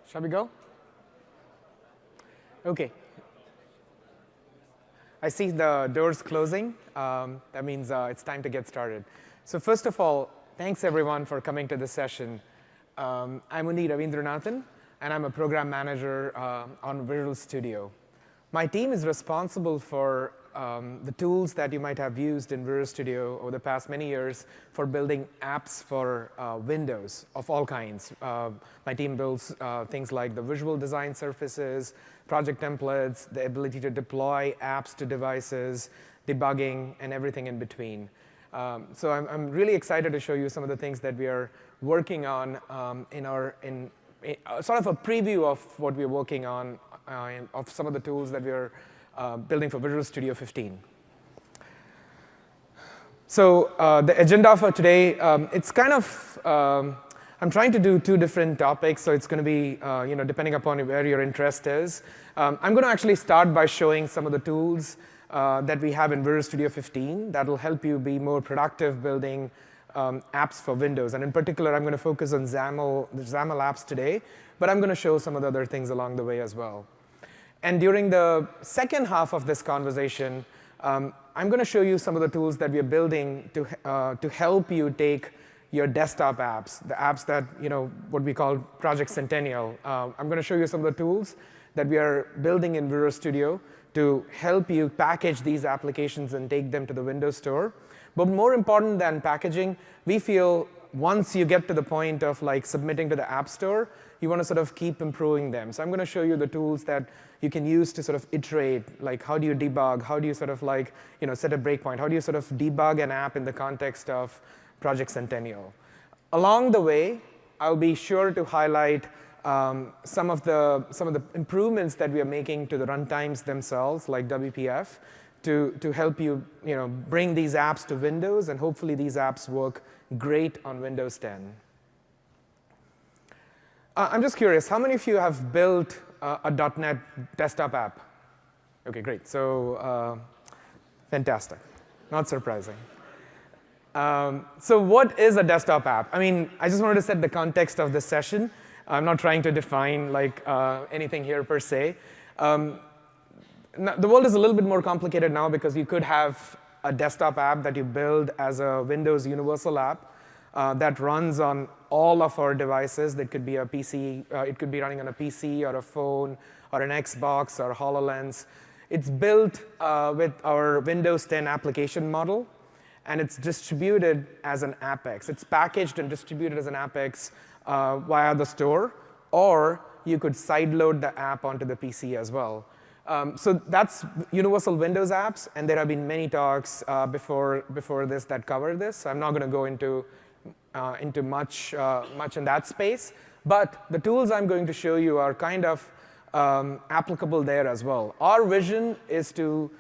Shall we go? OK. I see the doors closing. That means it's time to get started. So first of all, thanks everyone for coming to this session. I'm Undi Ravindranathan, and I'm a program manager on Visual Studio. My team is responsible for the tools that you might have used in Visual Studio over the past many years for building apps for Windows of all kinds. My team builds things like the visual design surfaces, project templates, the ability to deploy apps to devices, debugging, and everything in between. So I'm really excited to show you some of the things that we are working on in sort of a preview of what we're working on of some of the tools that we are building for Visual Studio 15. So the agenda for today, it's kind of, I'm trying to do two different topics, so it's going to be, depending upon where your interest is. I'm going to actually start by showing some of the tools that we have in Visual Studio 15 that will help you be more productive building apps for Windows. And in particular, I'm going to focus on the XAML apps today, but I'm going to show some of the other things along the way as well. And during the second half of this conversation, I'm going to show you some of the tools that we are building to help you take your desktop apps, the apps that, what we call Project Centennial. I'm going to show you some of the tools that we are building in Visual Studio to help you package these applications and take them to the Windows Store. But more important than packaging, we feel once you get to the point of submitting to the App Store, you want to sort of keep improving them. So I'm going to show you the tools that you can use to sort of iterate, like how do you debug, how do you sort of set a breakpoint, how do you sort of debug an app in the context of Project Centennial. Along the way, I'll be sure to highlight some of the improvements that we are making to the runtimes themselves, like WPF, to help you, bring these apps to Windows, and hopefully these apps work great on Windows 10. I'm just curious, how many of you have built a .NET desktop app? OK, great. So fantastic. Not surprising. So what is a desktop app? I mean, I just wanted to set the context of this session. I'm not trying to define anything here per se. The world is a little bit more complicated now because you could have a desktop app that you build as a Windows universal app that runs on all of our devices. That could be a PC. It could be running on a PC or a phone or an Xbox or HoloLens. It's built with our Windows 10 application model, and it's distributed as an AppX. It's packaged and distributed as an AppX via the store, or you could sideload the app onto the PC as well. So that's universal Windows apps, and there have been many talks before this that cover this. So I'm not going to go into much in that space. But the tools I'm going to show you are kind of applicable there as well. Our vision is to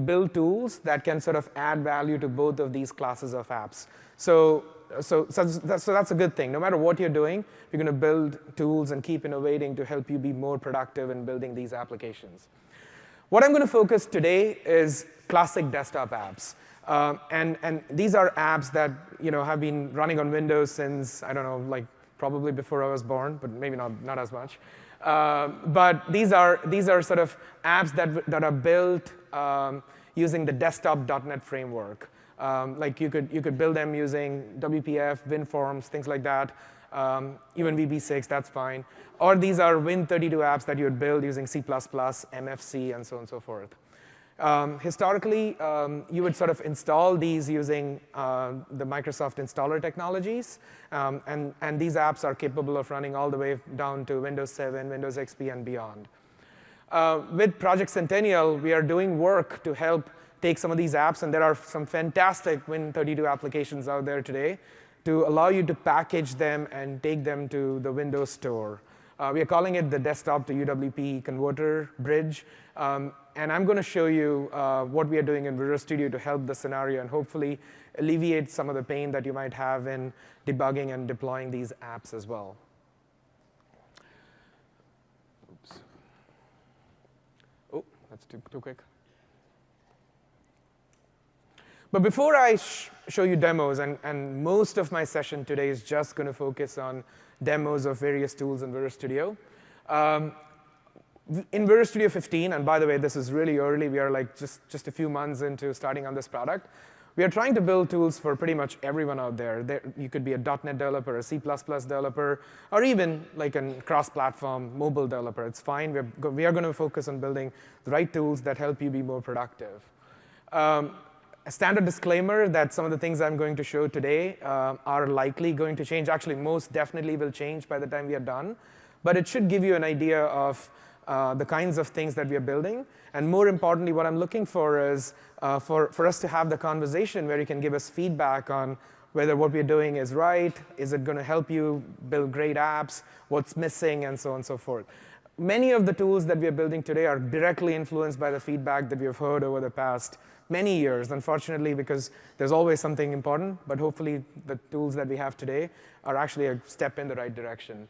build tools that can sort of add value to both of these classes of apps. So that's a good thing. No matter what you're doing, you're going to build tools and keep innovating to help you be more productive in building these applications. What I'm going to focus today is classic desktop apps. And these are apps that have been running on Windows since, I don't know, probably before I was born, but maybe not as much. But these are sort of apps that are built using the desktop.NET framework. You could build them using WPF, WinForms, things like that. Even VB6, that's fine. Or these are Win32 apps that you would build using C++, MFC, and so on and so forth. Historically, you would sort of install these using the Microsoft installer technologies. And these apps are capable of running all the way down to Windows 7, Windows XP, and beyond. With Project Centennial, we are doing work to help take some of these apps, and there are some fantastic Win32 applications out there today, to allow you to package them and take them to the Windows Store. We are calling it the desktop to UWP converter bridge. And I'm going to show you what we are doing in Visual Studio to help the scenario and hopefully alleviate some of the pain that you might have in debugging and deploying these apps as well. Oops. Oh, that's too quick. But before I show you demos, and most of my session today is just going to focus on demos of various tools in Visual Studio, In Visual Studio 15, and by the way, this is really early. We are like just a few months into starting on this product. We are trying to build tools for pretty much everyone out there. You could be a .NET developer, a C++ developer, or even like a cross-platform mobile developer. It's fine. We are going to focus on building the right tools that help you be more productive. A standard disclaimer that some of the things I'm going to show today are likely going to change. Actually, most definitely will change by the time we are done. But it should give you an idea of the kinds of things that we are building. And more importantly, what I'm looking for is for us to have the conversation where you can give us feedback on whether what we're doing is right, is it going to help you build great apps, what's missing, and so on and so forth. Many of the tools that we are building today are directly influenced by the feedback that we have heard over the past many years, unfortunately, because there's always something important. But hopefully, the tools that we have today are actually a step in the right direction.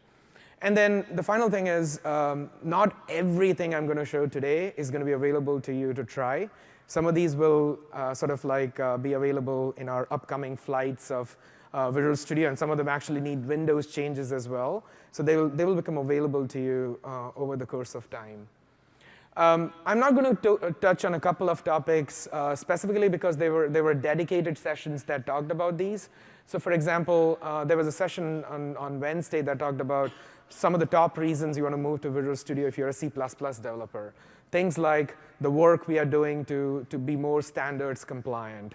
And then the final thing is, not everything I'm going to show today is going to be available to you to try. Some of these will sort of like be available in our upcoming flights of Visual Studio, and some of them actually need Windows changes as well. So they will become available to you over the course of time. I'm not going to touch on a couple of topics specifically because they were dedicated sessions that talked about these. So for example, there was a session on Wednesday that talked about some of the top reasons you want to move to Visual Studio if you're a C++ developer. Things like the work we are doing to be more standards compliant,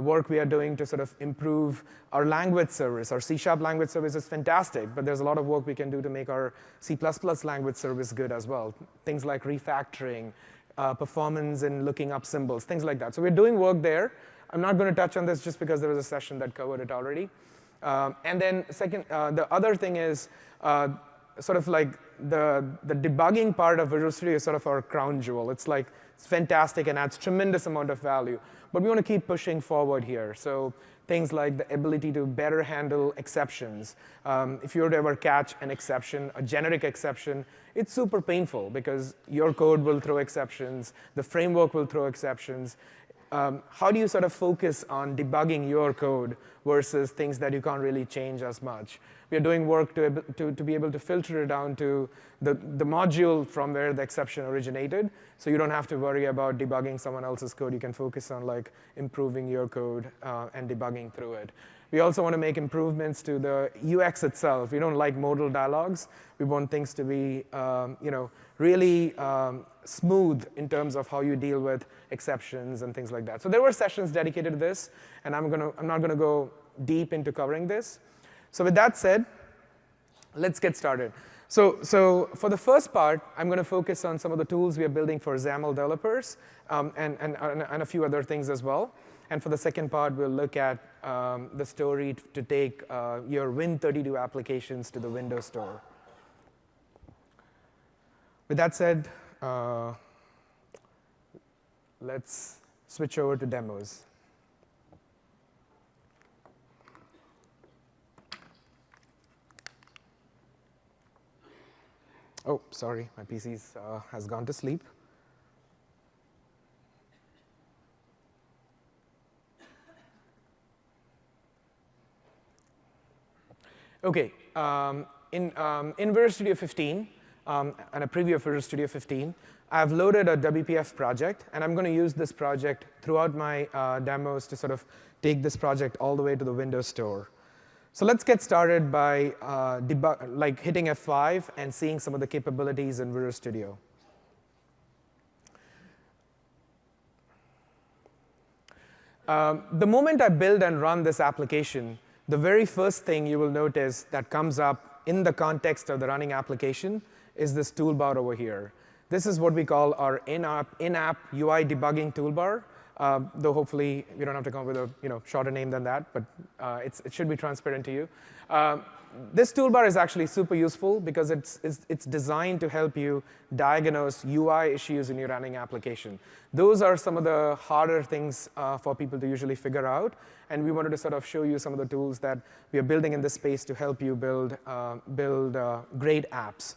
work we are doing to sort of improve our language service. Our C# language service is fantastic, but there's a lot of work we can do to make our C++ language service good as well. Things like refactoring, performance in looking up symbols, things like that. So we're doing work there. I'm not going to touch on this just because there was a session that covered it already. And then second, the other thing is sort of like the debugging part of Visual Studio is sort of our crown jewel. It's fantastic and adds tremendous amount of value. But we want to keep pushing forward here. So things like the ability to better handle exceptions. If you were to ever catch an exception, a generic exception, it's super painful because your code will throw exceptions. The framework will throw exceptions. How do you sort of focus on debugging your code versus things that you can't really change as much? We are doing work to be able to filter it down to the module from where the exception originated, so you don't have to worry about debugging someone else's code. You can focus on like improving your code and debugging through it. We also want to make improvements to the UX itself. We don't like modal dialogues. We want things to be really smooth in terms of how you deal with exceptions and things like that. So there were sessions dedicated to this, and I'm not going to go deep into covering this. So with that said, let's get started. So for the first part, I'm going to focus on some of the tools we are building for XAML developers and a few other things as well. And for the second part, we'll look at the story to take your Win32 applications to the Windows Store. With that said, let's switch over to demos. Oh, sorry, my PC has gone to sleep. OK, in Visual Studio 15, and a preview of Visual Studio 15, I've loaded a WPF project. And I'm going to use this project throughout my demos to sort of take this project all the way to the Windows Store. So let's get started by hitting F5 and seeing some of the capabilities in Visual Studio. The moment I build and run this application, the very first thing you will notice that comes up in the context of the running application is this toolbar over here. This is what we call our in-app UI debugging toolbar. Though hopefully we don't have to come up with a shorter name than that, but it should be transparent to you. This toolbar is actually super useful because it's designed to help you diagnose UI issues in your running application. Those are some of the harder things for people to usually figure out, and we wanted to sort of show you some of the tools that we are building in this space to help you build great apps.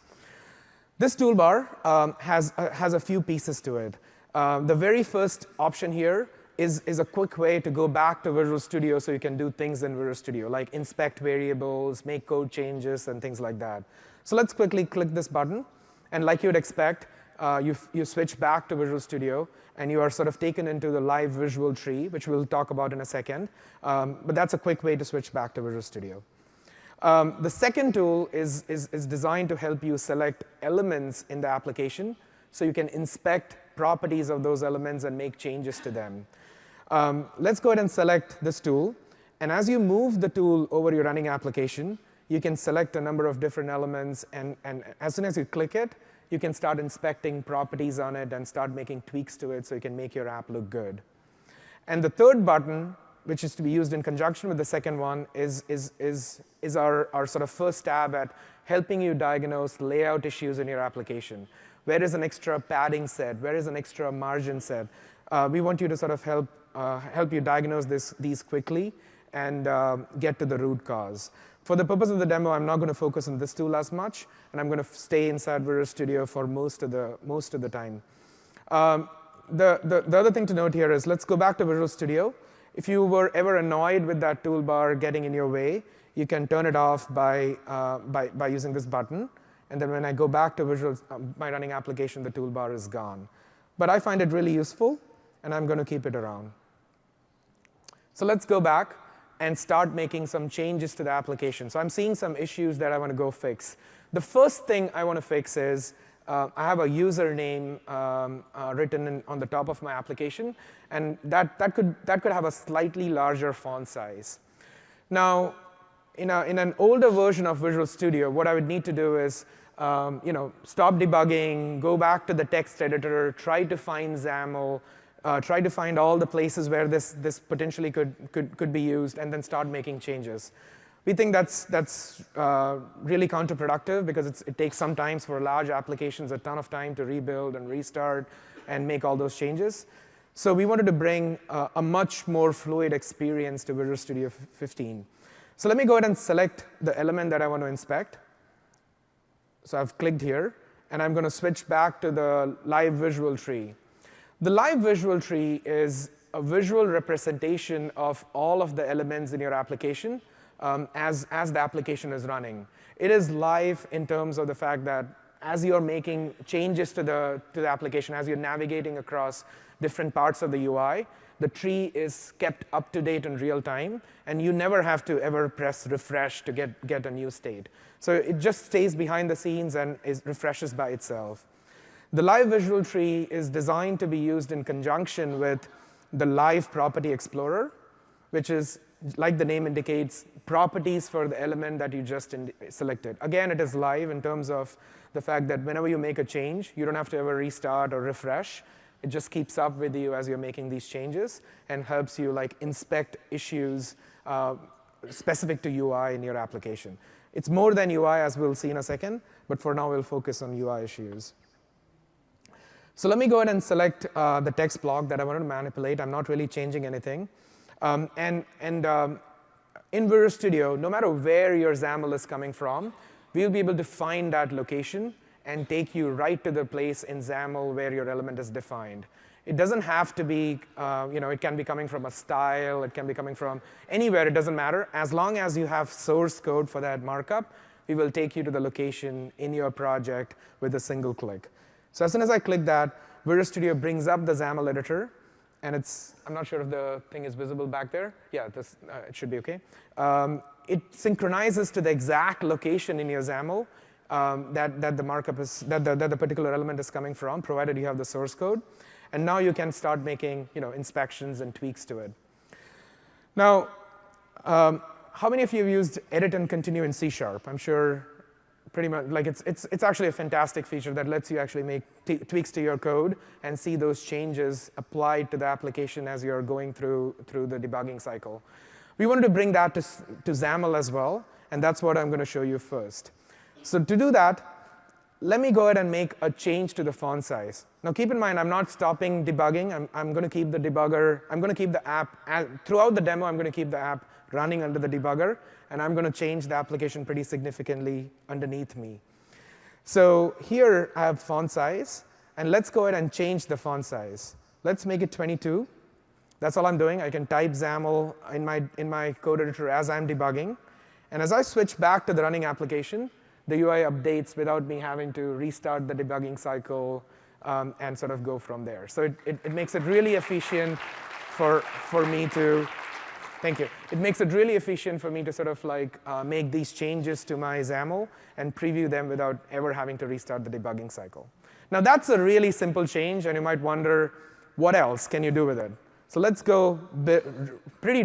This toolbar has a few pieces to it. The very first option here is a quick way to go back to Visual Studio so you can do things in Visual Studio, like inspect variables, make code changes, and things like that. So let's quickly click this button. And like you'd expect, you switch back to Visual Studio, and you are sort of taken into the live visual tree, which we'll talk about in a second. But that's a quick way to switch back to Visual Studio. The second tool is designed to help you select elements in the application so you can inspect properties of those elements and make changes to them. Let's go ahead and select this tool. And as you move the tool over your running application, you can select a number of different elements. And as soon as you click it, you can start inspecting properties on it and start making tweaks to it so you can make your app look good. And the third button, which is to be used in conjunction with the second one, is our sort of first stab at helping you diagnose layout issues in your application. Where is an extra padding set? Where is an extra margin set? We want you to sort of help you diagnose these quickly and get to the root cause. For the purpose of the demo, I'm not going to focus on this tool as much, and I'm going to stay inside Visual Studio for most of the time. The other thing to note here is let's go back to Visual Studio. If you were ever annoyed with that toolbar getting in your way, you can turn it off by using this button. And then when I go back to my running application, the toolbar is gone. But I find it really useful, and I'm going to keep it around. So let's go back and start making some changes to the application. So I'm seeing some issues that I want to go fix. The first thing I want to fix is I have a username written on the top of my application, and that could have a slightly larger font size. Now, in an older version of Visual Studio, what I would need to do is stop debugging, go back to the text editor, try to find XAML, try to find all the places where this potentially could be used, and then start making changes. We think that's really counterproductive because it takes sometimes for large applications a ton of time to rebuild and restart and make all those changes. So we wanted to bring a much more fluid experience to Visual Studio 15. So let me go ahead and select the element that I want to inspect. So I've clicked here, and I'm going to switch back to the live visual tree. The live visual tree is a visual representation of all of the elements in your application as the application is running. It is live in terms of the fact that as you're making changes to the application, as you're navigating across different parts of the UI, the tree is kept up to date in real time, and you never have to ever press refresh to get a new state. So it just stays behind the scenes and refreshes by itself. The live visual tree is designed to be used in conjunction with the live property explorer, which is, like the name indicates, properties for the element that you just selected. Again, it is live in terms of the fact that whenever you make a change, you don't have to ever restart or refresh. It just keeps up with you as you're making these changes and helps you inspect issues specific to UI in your application. It's more than UI, as we'll see in a second, but for now we'll focus on UI issues. So let me go ahead and select the text block that I want to manipulate. I'm not really changing anything. In Visual Studio, no matter where your XAML is coming from, we'll be able to find that location and take you right to the place in XAML where your element is defined. It doesn't have to be, it can be coming from a style. It can be coming from anywhere. It doesn't matter. As long as you have source code for that markup, we will take you to the location in your project with a single click. So as soon as I click that, Visual Studio brings up the XAML editor. And I'm not sure if the thing is visible back there. Yeah, it should be OK. It synchronizes to the exact location in your XAML that the markup is, that the particular element is coming from, provided you have the source code. And now you can start making inspections and tweaks to it. Now, how many of you have used edit and continue in C#? I'm sure pretty much, it's actually a fantastic feature that lets you actually make tweaks to your code and see those changes applied to the application as you're going through the debugging cycle. We wanted to bring that to XAML as well, and that's what I'm going to show you first. So to do that, let me go ahead and make a change to the font size. Now keep in mind, I'm not stopping debugging. I'm going to keep the debugger. I'm going to keep the app, throughout the demo, I'm going to keep the app running under the debugger, and I'm going to change the application pretty significantly underneath me. So here I have font size, and let's go ahead and change the font size. Let's make it 22. That's all I'm doing. I can type XAML in my code editor as I'm debugging. And as I switch back to the running application, the UI updates without me having to restart the debugging cycle and sort of go from there. So it makes it really efficient for me to, thank you. It makes it really efficient for me to sort of like make these changes to my XAML and preview them without ever having to restart the debugging cycle. Now that's a really simple change, and you might wonder, what else can you do with it? So let's go pretty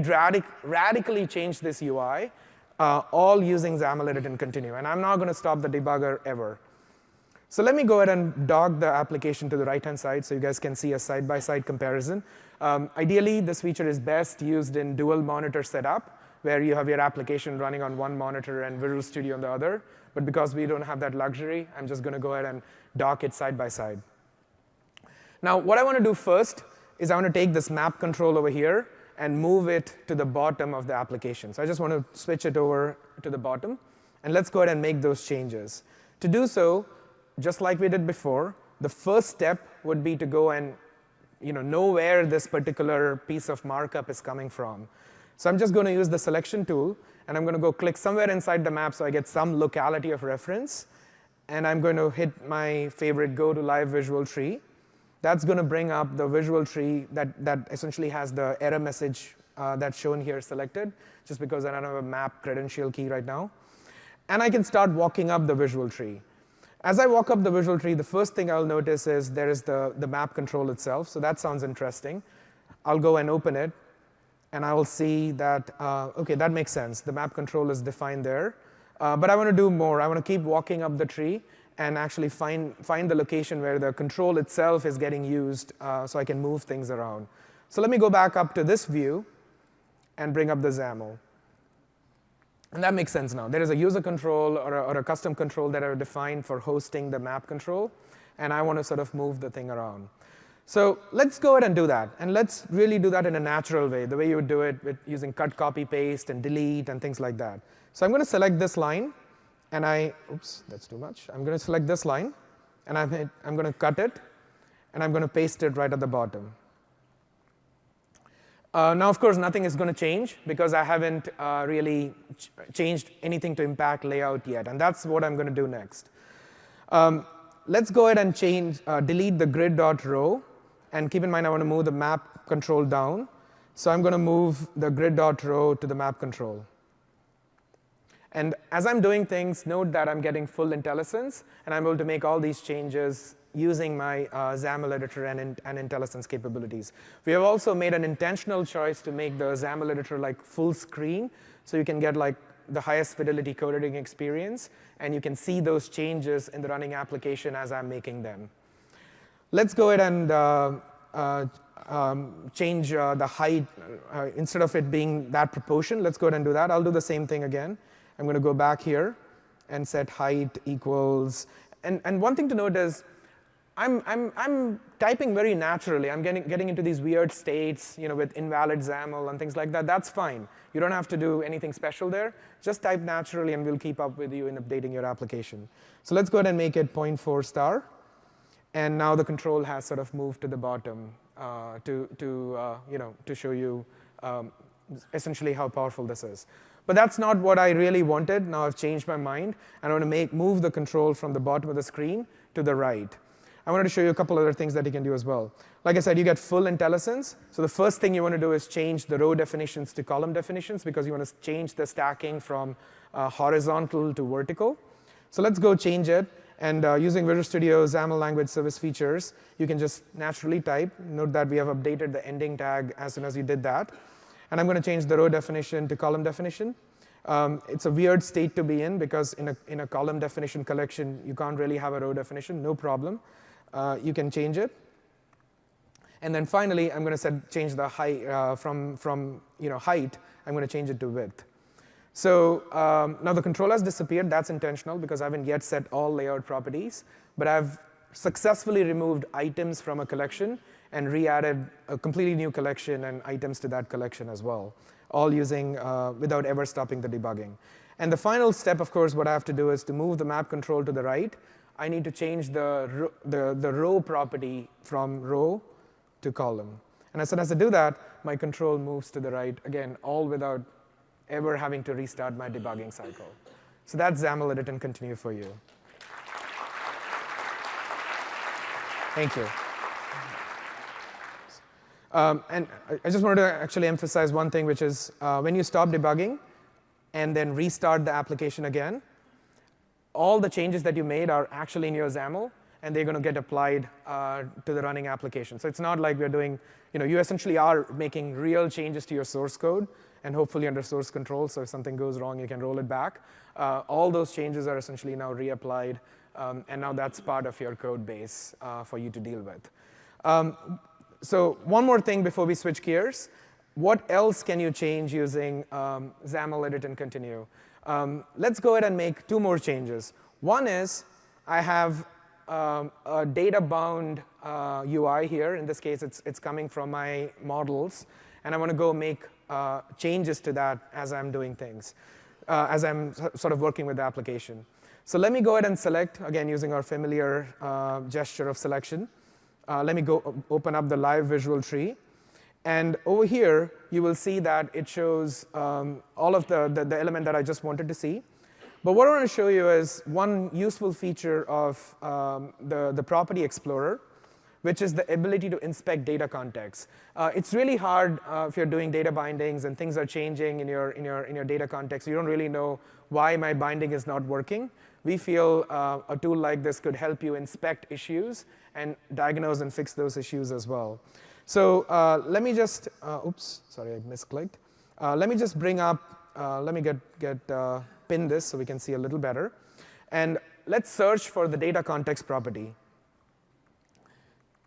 radically change this UI, all using XAML edit and continue. And I'm not going to stop the debugger ever. So let me go ahead and dog the application to the right-hand side so you guys can see a side-by-side comparison. Ideally, this feature is best used in dual monitor setup, where you have your application running on one monitor and Visual Studio on the other. But because we don't have that luxury, I'm just going to go ahead and dock it side by side. Now, what I want to do first is I want to take this map control over here and move it to the bottom of the application. So I just want to switch it over to the bottom. And let's go ahead and make those changes. To do so, just like we did before, the first step would be to go and know where this particular piece of markup is coming from. So I'm just going to use the selection tool, and I'm going to go click somewhere inside the map so I get some locality of reference. And I'm going to hit my favorite go to live visual tree. That's going to bring up the visual tree that essentially has the error message that's shown here selected, just because I don't have a map credential key right now. And I can start walking up the visual tree. As I walk up the visual tree, the first thing I'll notice is there is the map control itself. So that sounds interesting. I'll go and open it, and I will see that, OK, that makes sense. The map control is defined there. But I want to do more. I want to keep walking up the tree and actually find the location where the control itself is getting used so I can move things around. So let me go back up to this view and bring up the XAML. And that makes sense now. There is a user control or a custom control that are defined for hosting the map control. And I want to sort of move the thing around. So let's go ahead and do that. And let's really do that in a natural way, the way you would do it with using cut, copy, paste, and delete, and things like that. So I'm going to select this line. And oops, that's too much. I'm going to select this line. And I'm going to cut it. And I'm going to paste it right at the bottom. Now, of course, nothing is going to change because I haven't really changed anything to impact layout yet. And that's what I'm going to do next. Let's go ahead and delete the grid.row. And keep in mind, I want to move the map control down. So I'm going to move the grid.row to the map control. And as I'm doing things, note that I'm getting full IntelliSense. And I'm able to make all these changes using my XAML editor and IntelliSense capabilities. We have also made an intentional choice to make the XAML editor like full screen, so you can get like the highest fidelity coding experience, and you can see those changes in the running application as I'm making them. Let's go ahead and change the height. Instead of it being that proportion, let's go ahead and do that. I'll do the same thing again. I'm going to go back here and set height equals. And one thing to note is, I'm typing very naturally. I'm getting into these weird states, with invalid XAML and things like that. That's fine. You don't have to do anything special there. Just type naturally, and we'll keep up with you in updating your application. So let's go ahead and make it 0.4 star. And now the control has sort of moved to the bottom to show you essentially how powerful this is. But that's not what I really wanted. Now I've changed my mind. I want to move the control from the bottom of the screen to the right. I wanted to show you a couple other things that you can do as well. Like I said, you get full IntelliSense. So the first thing you want to do is change the row definitions to column definitions, because you want to change the stacking from horizontal to vertical. So let's go change it. And using Visual Studio XAML language service features, you can just naturally type. Note that we have updated the ending tag as soon as you did that. And I'm going to change the row definition to column definition. It's a weird state to be in, because in a column definition collection, you can't really have a row definition. No problem. You can change it. And then finally, I'm going to change the height from height. I'm going to change it to width. So now the control has disappeared. That's intentional, because I haven't yet set all layout properties. But I've successfully removed items from a collection and re-added a completely new collection and items to that collection as well, all using without ever stopping the debugging. And the final step, of course, what I have to do is to move the map control to the right. I need to change the row property from row to column. And as soon as I do that, my control moves to the right, again, all without ever having to restart my debugging cycle. So that's XAML edit and continue for you. Thank you. And I just wanted to actually emphasize one thing, which is when you stop debugging and then restart the application again, all the changes that you made are actually in your XAML, and they're going to get applied to the running application. So it's not like we're doing, you essentially are making real changes to your source code, and hopefully under source control, so if something goes wrong, you can roll it back. All those changes are essentially now reapplied, and now that's part of your code base for you to deal with. So one more thing before we switch gears. What else can you change using XAML edit and continue? Let's go ahead and make 2 more changes. One is I have a data-bound UI here. In this case, it's coming from my models. And I want to go make changes to that as I'm doing things, as I'm sort of working with the application. So let me go ahead and select, again, using our familiar gesture of selection. Let me go open up the live visual tree. And over here, you will see that it shows all of the element that I just wanted to see. But what I want to show you is one useful feature of the Property Explorer, which is the ability to inspect data context. It's really hard if you're doing data bindings and things are changing in your data context. You don't really know why my binding is not working. We feel a tool like this could help you inspect issues and diagnose and fix those issues as well. So let me just, oops, sorry, I misclicked. Let me just bring up, let me pin this so we can see a little better. And let's search for the data context property.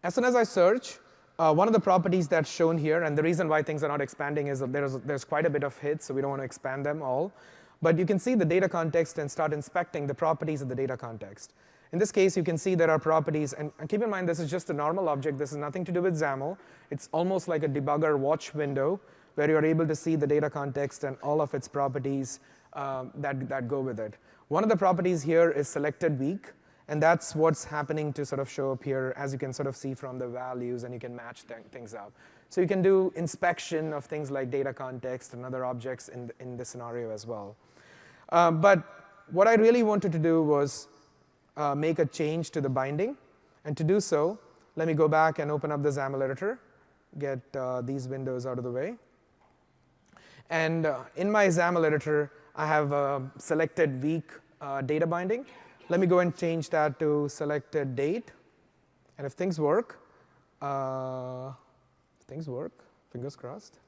As soon as I search, one of the properties that's shown here, and the reason why things are not expanding is that there's quite a bit of hits, so we don't want to expand them all. But you can see the data context and start inspecting the properties of the data context. In this case, you can see there are properties, and keep in mind this is just a normal object. This is nothing to do with XAML. It's almost like a debugger watch window where you're able to see the data context and all of its properties that go with it. One of the properties here is selected week, and that's what's happening to sort of show up here, as you can sort of see from the values, and you can match things up. So you can do inspection of things like data context and other objects in this scenario as well. But what I really wanted to do was make a change to the binding. And to do so, let me go back and open up the XAML editor, get these windows out of the way. And in my XAML editor, I have a selected week data binding. Let me go and change that to selected date. And if things work, fingers crossed.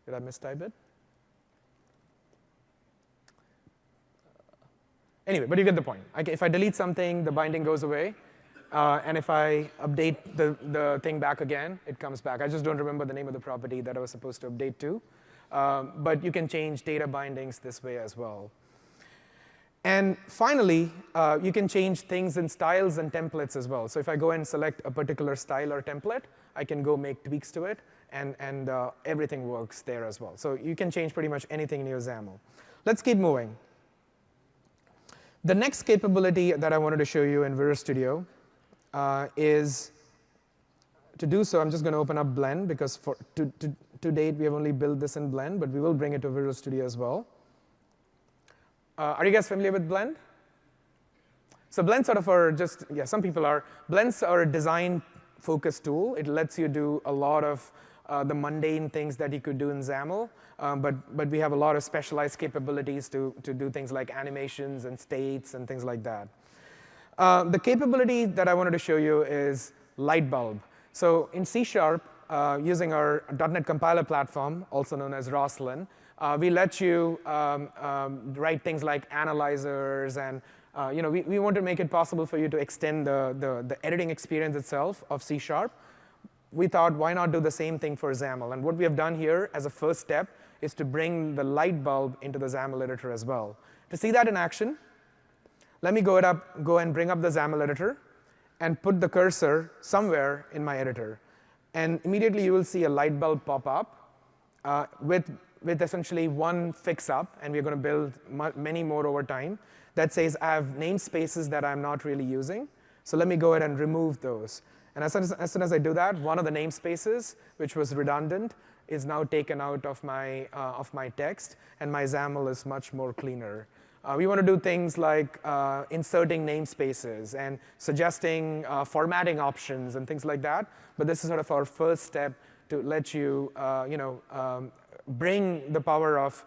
Did I mistype it? Anyway, but you get the point. If I delete something, the binding goes away. And if I update the thing back again, it comes back. I just don't remember the name of the property that I was supposed to update to. But you can change data bindings this way as well. And finally, you can change things in styles and templates as well. So if I go and select a particular style or template, I can go make tweaks to it, and everything works there as well. So you can change pretty much anything in your XAML. Let's keep moving. The next capability that I wanted to show you in Visual Studio is to do so. I'm just going to open up Blend, because to date, we have only built this in Blend, but we will bring it to Visual Studio as well. Are you guys familiar with Blend? So Blend sort of are just, yeah, some people are. Blends are a design-focused tool. It lets you do a lot of the mundane things that you could do in XAML, but we have a lot of specialized capabilities to do things like animations and states and things like that. The capability that I wanted to show you is Lightbulb. So in C#, using our .NET compiler platform, also known as Roslyn, we let you write things like analyzers, and we want to make it possible for you to extend the editing experience itself of C#. We thought, why not do the same thing for XAML? And what we have done here as a first step is to bring the Lightbulb into the XAML editor as well. To see that in action, let me go and bring up the XAML editor and put the cursor somewhere in my editor. And immediately you will see a Lightbulb pop up with essentially one fix-up, and we're going to build many more over time, that says I have namespaces that I'm not really using. So let me go ahead and remove those. And as soon as I do that, one of the namespaces, which was redundant, is now taken out of my text, and my XAML is much more cleaner. We want to do things like inserting namespaces and suggesting formatting options and things like that. But this is sort of our first step to let you, bring the power of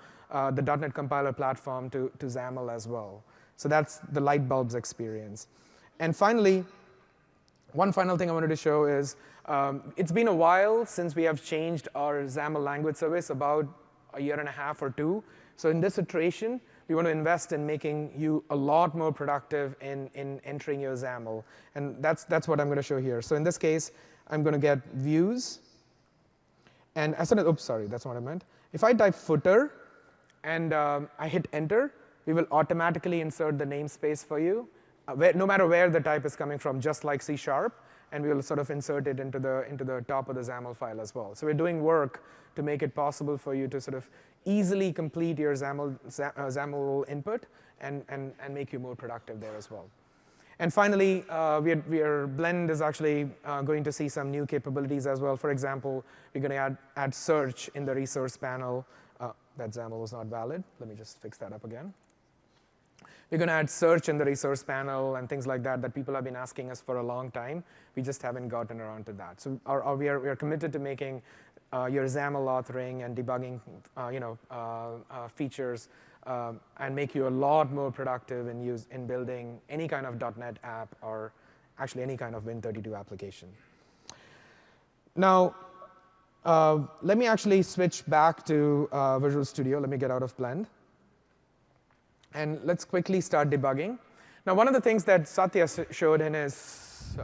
the .NET Compiler platform to XAML as well. So that's the light bulbs experience. And finally, one final thing I wanted to show is it's been a while since we have changed our XAML language service, about a year and a half or two. So in this iteration, we want to invest in making you a lot more productive in entering your XAML. And that's what I'm going to show here. So in this case, I'm going to get views. And as soon as, oops, sorry, that's not what I meant. If I type footer and I hit enter, we will automatically insert the namespace for you, no matter where the type is coming from, just like C#. And we will sort of insert it into the top of the XAML file as well. So we're doing work to make it possible for you to sort of easily complete your XAML input and make you more productive there as well. And finally, Blend is actually going to see some new capabilities as well. For example, we're going to add search in the resource panel. That XAML was not valid. Let me just fix that up again. We're going to add search in the resource panel and things like that people have been asking us for a long time. We just haven't gotten around to that. So we are committed to making your XAML authoring and debugging features and make you a lot more productive in building any kind of .NET app or actually any kind of Win32 application. Now, let me actually switch back to Visual Studio. Let me get out of Blend. And let's quickly start debugging. Now, one of the things that Satya showed in his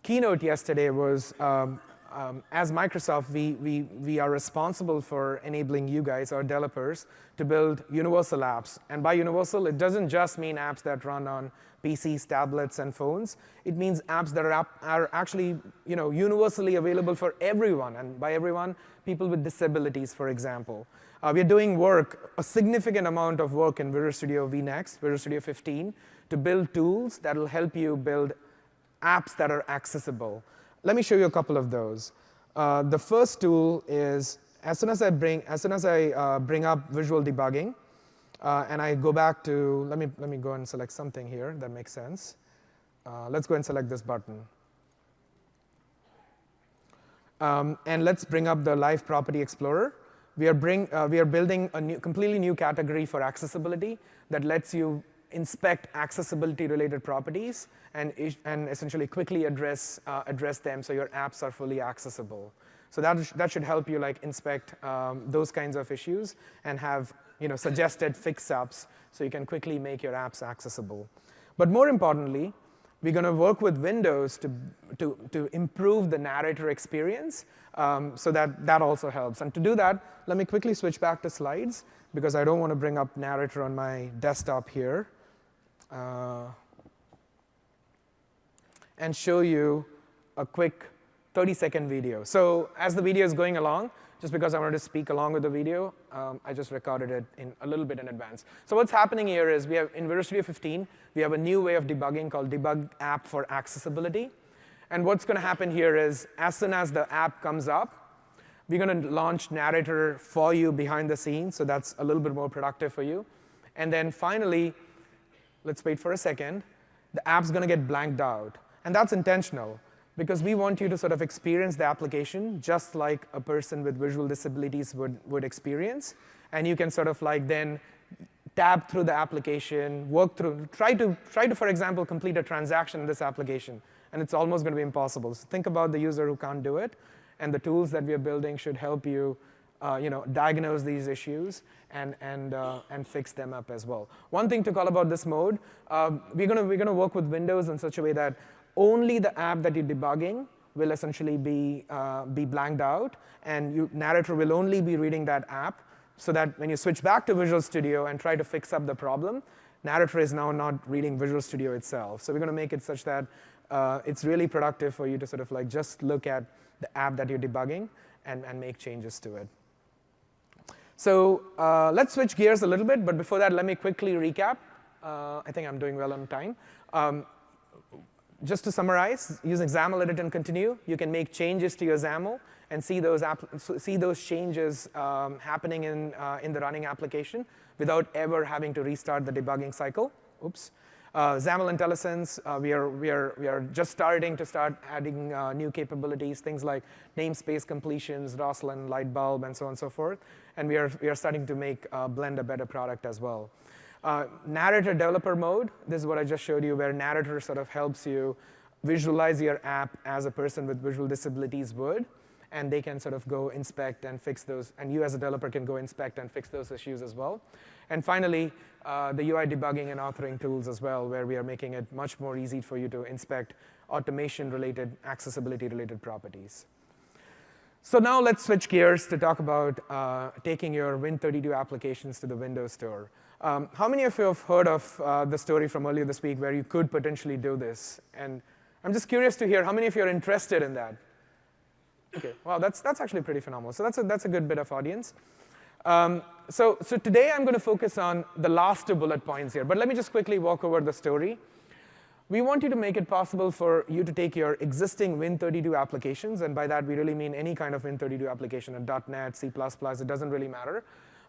keynote yesterday was, as Microsoft, we are responsible for enabling you guys, our developers, to build universal apps. And by universal, it doesn't just mean apps that run on PCs, tablets, and phones. It means apps that are actually universally available for everyone. And by everyone, people with disabilities, for example. We're doing work, a significant amount of work in Visual Studio vNext, Visual Studio 15, to build tools that will help you build apps that are accessible. Let me show you a couple of those. The first tool is, as soon as I bring up visual debugging, and I go back to, let me go and select something here that makes sense. Let's go and select this button. And let's bring up the Live Property Explorer. We are building a completely new category for accessibility that lets you inspect accessibility-related properties and essentially quickly address them so your apps are fully accessible. So that should help you inspect those kinds of issues and have suggested fix-ups so you can quickly make your apps accessible. But more importantly, we're going to work with Windows to improve the narrator experience so that also helps. And to do that, let me quickly switch back to slides because I don't want to bring up narrator on my desktop here. And show you a quick 30-second video. So as the video is going along, just because I wanted to speak along with the video, I just recorded it a little bit in advance. So what's happening here is we have in Visual Studio 15, we have a new way of debugging called Debug App for Accessibility. And what's going to happen here is as soon as the app comes up, we're going to launch narrator for you behind the scenes. So that's a little bit more productive for you. And then finally, let's wait for a second, the app's going to get blanked out. And that's intentional, because we want you to sort of experience the application just like a person with visual disabilities would experience. And you can sort of then tab through the application, work through, try to, for example, complete a transaction in this application. And it's almost going to be impossible. So think about the user who can't do it. And the tools that we are building should help you diagnose these issues and fix them up as well. One thing to call about this mode, we're going to work with Windows in such a way that only the app that you're debugging will essentially be blanked out, and narrator will only be reading that app, so that when you switch back to Visual Studio and try to fix up the problem, narrator is now not reading Visual Studio itself. So we're going to make it such that it's really productive for you to sort of just look at the app that you're debugging and make changes to it. So let's switch gears a little bit, but before that, let me quickly recap. I think I'm doing well on time. Just to summarize, using XAML edit and continue, you can make changes to your XAML and see those changes happening in the running application without ever having to restart the debugging cycle. Oops. XAML IntelliSense, we are just starting to adding new capabilities, things like namespace completions, Rosslyn, Lightbulb, and so on and so forth. And we are starting to make Blend a better product as well. Narrator developer mode, this is what I just showed you, where Narrator sort of helps you visualize your app as a person with visual disabilities would, and they can sort of go inspect and fix those, and you as a developer can go inspect and fix those issues as well. And finally, the UI debugging and authoring tools as well, where we are making it much more easy for you to inspect automation-related, accessibility-related properties. So now let's switch gears to talk about taking your Win32 applications to the Windows Store. How many of you have heard of the story from earlier this week where you could potentially do this? And I'm just curious to hear how many of you are interested in that. OK, wow, that's actually pretty phenomenal. So that's a good bit of audience. So today I'm going to focus on the last 2 bullet points here. But let me just quickly walk over the story. We want you to make it possible for you to take your existing Win32 applications, and by that we really mean any kind of Win32 application, a .NET, C++, it doesn't really matter.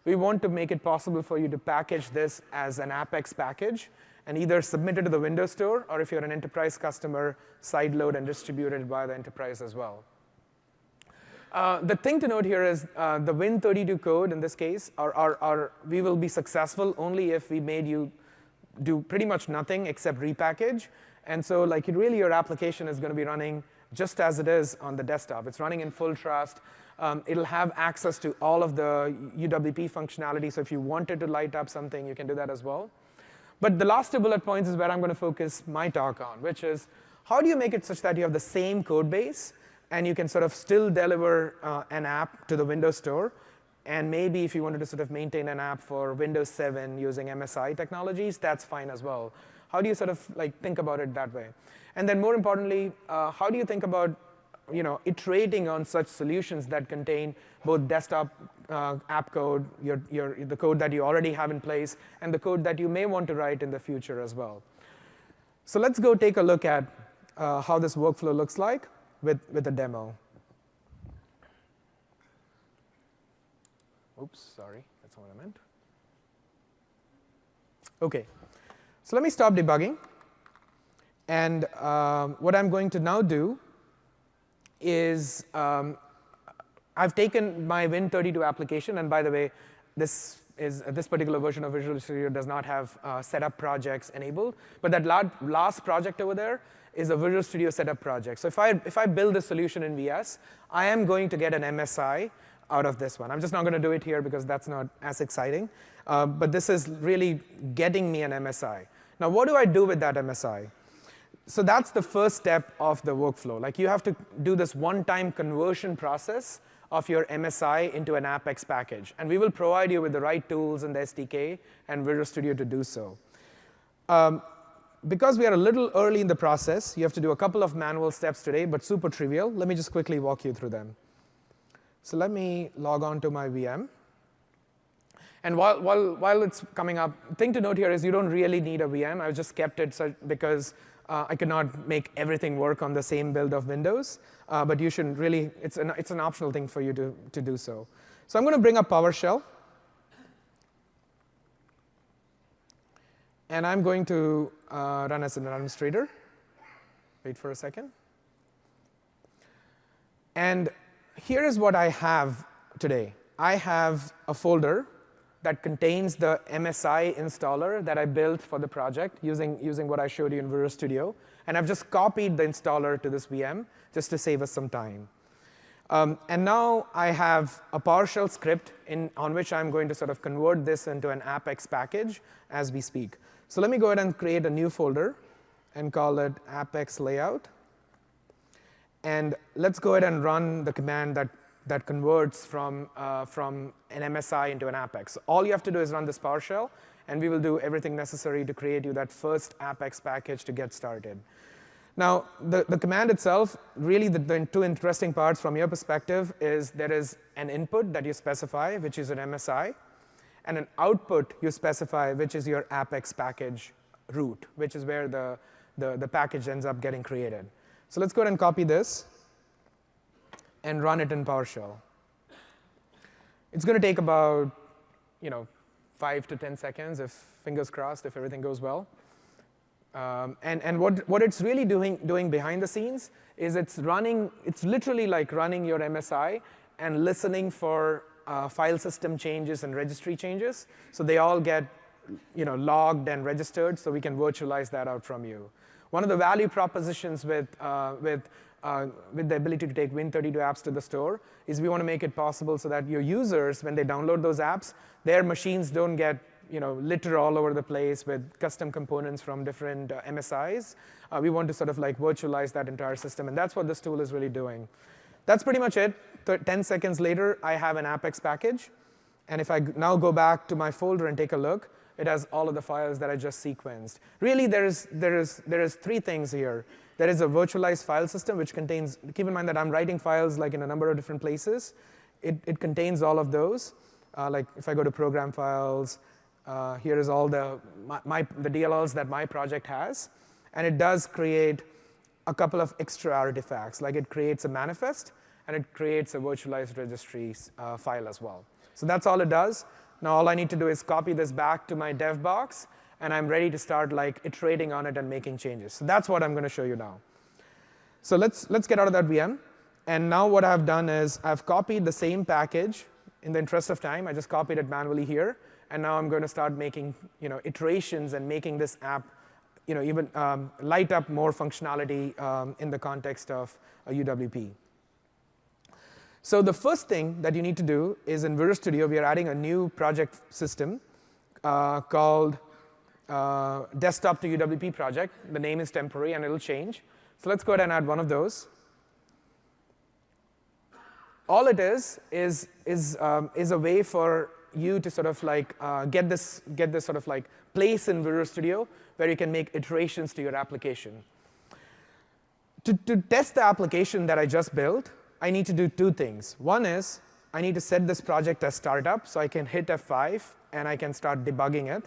We want to make it possible for you to package this as an Apex package and either submit it to the Windows Store, or if you're an enterprise customer, sideload and distribute it via the enterprise as well. The thing to note here is the Win32 code in this case, we will be successful only if we made you do pretty much nothing except repackage. And so like really your application is going to be running just as it is on the desktop. It's running in full trust. It'll have access to all of the UWP functionality. So if you wanted to light up something, you can do that as well. But the last 2 bullet points is where I'm going to focus my talk on, which is how do you make it such that you have the same code base and you can sort of still deliver an app to the Windows Store. And maybe if you wanted to sort of maintain an app for Windows 7 using MSI technologies, that's fine as well. How do you sort of like think about it that way? And then more importantly, how do you think about iterating on such solutions that contain both desktop app code, the code that you already have in place, and the code that you may want to write in the future as well? So let's go take a look at how this workflow looks like with a demo. Oops, sorry, that's not what I meant. OK, so let me stop debugging. And what I'm going to now do is I've taken my Win32 application. And by the way, this particular version of Visual Studio does not have setup projects enabled. But that last project over there is a Visual Studio setup project. So if I build a solution in VS, I am going to get an MSI out of this one. I'm just not going to do it here because that's not as exciting. But this is really getting me an MSI. Now, what do I do with that MSI? So that's the first step of the workflow. Like you have to do this one-time conversion process of your MSI into an Apex package. And we will provide you with the right tools and the SDK and Visual Studio to do so. Because we are a little early in the process, you have to do a couple of manual steps today, but super trivial. Let me just quickly walk you through them. So let me log on to my VM. And while it's coming up, thing to note here is you don't really need a VM. I've just kept it because I could not make everything work on the same build of Windows. But you shouldn't really, it's an optional thing for you to do so. So I'm going to bring up PowerShell. And I'm going to run as an administrator. Wait for a second. And here is what I have today. I have a folder that contains the MSI installer that I built for the project using what I showed you in Visual Studio. And I've just copied the installer to this VM just to save us some time. And now I have a PowerShell script on which I'm going to sort of convert this into an Apex package as we speak. So let me go ahead and create a new folder and call it Apex Layout. And let's go ahead and run the command that converts from an MSI into an Apex. All you have to do is run this PowerShell, and we will do everything necessary to create you that first Apex package to get started. Now, the command itself, really the 2 interesting parts from your perspective is there is an input that you specify, which is an MSI, and an output you specify, which is your Apex package root, which is where the the package ends up getting created. So let's go ahead and copy this and run it in PowerShell. It's going to take about 5 to 10 seconds, if fingers crossed, if everything goes well. And what it's really doing behind the scenes is it's literally like running your MSI and listening for file system changes and registry changes. So they all get logged and registered, so we can virtualize that out from you. One of the value propositions with the ability to take Win32 apps to the store is we want to make it possible so that your users, when they download those apps, their machines don't get litter all over the place with custom components from different MSIs. We want to sort of like virtualize that entire system, and that's what this tool is really doing. That's pretty much it. 10 seconds later, I have an Apex package. And if I now go back to my folder and take a look, it has all of the files that I just sequenced. Really, there is 3 things here. There is a virtualized file system, which contains, keep in mind that I'm writing files like in a number of different places. It contains all of those. Like if I go to program files, here is all the DLLs that my project has. And it does create a couple of extra artifacts. Like it creates a manifest, and it creates a virtualized registry file as well. So that's all it does. Now all I need to do is copy this back to my dev box, and I'm ready to start like iterating on it and making changes. So that's what I'm going to show you now. So let's get out of that VM. And now what I've done is I've copied the same package. In the interest of time, I just copied it manually here. And now I'm going to start making iterations and making this app even light up more functionality in the context of a UWP. So the first thing that you need to do is in Visual Studio, we are adding a new project system called Desktop to UWP project. The name is temporary, and it'll change. So let's go ahead and add one of those. All it is a way for you to sort of like get this sort of like place in Visual Studio where you can make iterations to your application. To test the application that I just built, I need to do 2 things. One is I need to set this project as startup, so I can hit F5 and I can start debugging it.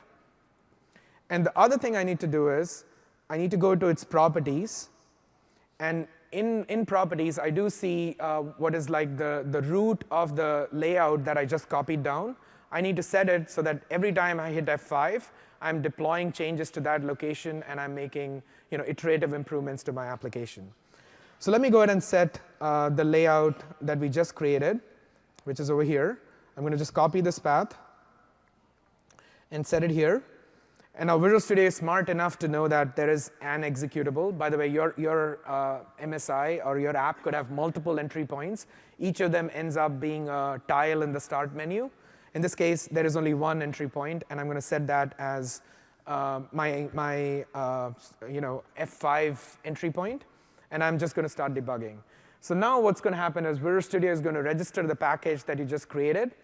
And the other thing I need to do is I need to go to its properties. And in properties, I do see what is like the root of the layout that I just copied down. I need to set it so that every time I hit F5, I'm deploying changes to that location, and I'm making iterative improvements to my application. So let me go ahead and set the layout that we just created, which is over here. I'm going to just copy this path and set it here. And now Visual Studio is smart enough to know that there is an executable. By the way, your MSI or your app could have multiple entry points. Each of them ends up being a tile in the start menu. In this case, there is only one entry point, and I'm going to set that as my F5 entry point. And I'm just going to start debugging. So now what's going to happen is Visual Studio is going to register the package that you just created,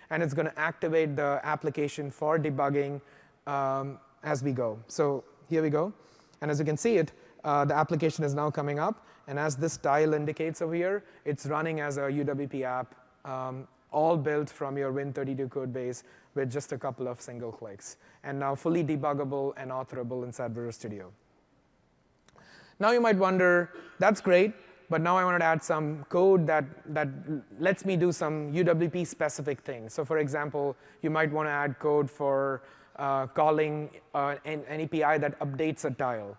and it's going to activate the application for debugging as we go. So here we go. And as you can see it, the application is now coming up. And as this tile indicates over here, it's running as a UWP app, all built from your Win32 code base with just a couple of single clicks, and now fully debuggable and authorable inside Visual Studio. Now you might wonder, that's great, but now I want to add some code that lets me do some UWP-specific things. So for example, you might want to add code for calling an API that updates a tile.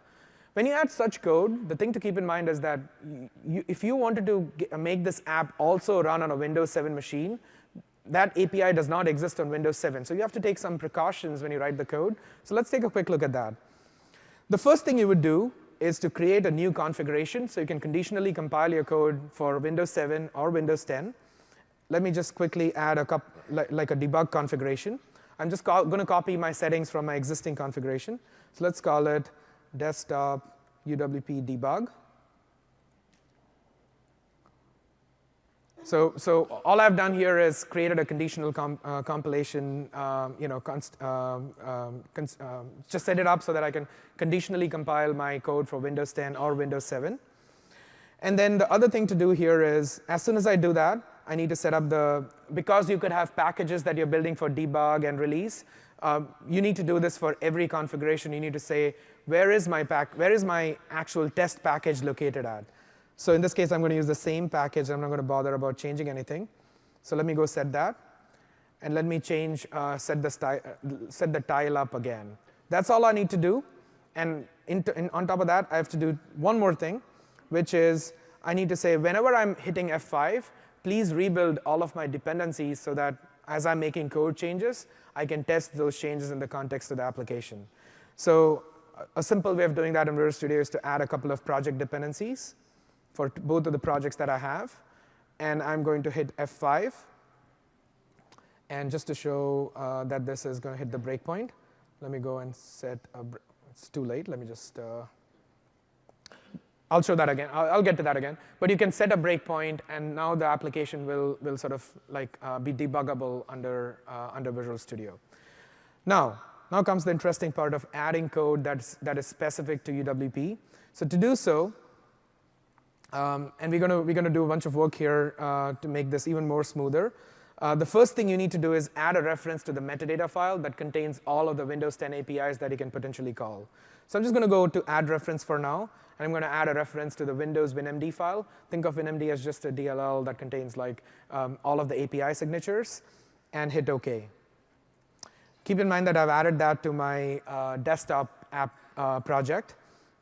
When you add such code, the thing to keep in mind is that if you wanted to make this app also run on a Windows 7 machine, that API does not exist on Windows 7. So you have to take some precautions when you write the code. So let's take a quick look at that. The first thing you would do is to create a new configuration, so you can conditionally compile your code for Windows 7 or Windows 10. Let me just quickly add like a debug configuration. I'm just going to copy my settings from my existing configuration. So let's call it desktop UWP debug. So all I've done here is created a conditional compilation, just set it up so that I can conditionally compile my code for Windows 10 or Windows 7. And then the other thing to do here is, as soon as I do that, I need to set up because you could have packages that you're building for debug and release, You need to do this for every configuration. You need to say, where is my actual test package located at? So in this case, I'm going to use the same package. I'm not going to bother about changing anything. So let me go set that. And let me change, set the tile up again. That's all I need to do. And on top of that, I have to do one more thing, which is I need to say, whenever I'm hitting F5, please rebuild all of my dependencies so that as I'm making code changes, I can test those changes in the context of the application. So a simple way of doing that in Visual Studio is to add a couple of project dependencies for both of the projects that I have. And I'm going to hit F5. And just to show that this is going to hit the breakpoint, let me go and set it's too late. Let me just, I'll show that again. I'll get to that again. But you can set a breakpoint, and now the application will sort of like be debuggable under Visual Studio. Now comes the interesting part of adding code that is specific to UWP. So to do so, and we're going to do a bunch of work here to make this even more smoother. The first thing you need to do is add a reference to the metadata file that contains all of the Windows 10 APIs that you can potentially call. So I'm just going to go to add reference for now, and I'm going to add a reference to the Windows WinMD file. Think of WinMD as just a DLL that contains like all of the API signatures, and hit OK. Keep in mind that I've added that to my desktop app project,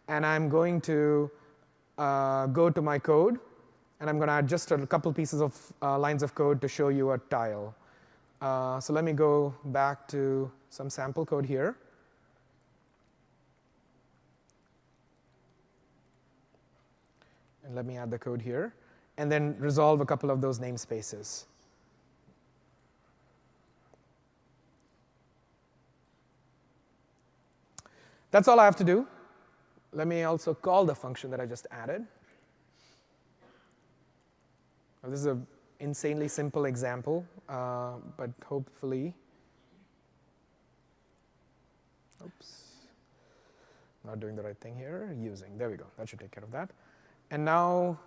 and I'm going to go to my code. And I'm going to add just a couple pieces of lines of code to show you a tile. So let me go back to some sample code here. And let me add the code here. And then resolve a couple of those namespaces. That's all I have to do. Let me also call the function that I just added. This is an insanely simple example, but hopefully, oops, not doing the right thing here, there we go, that should take care of that. And now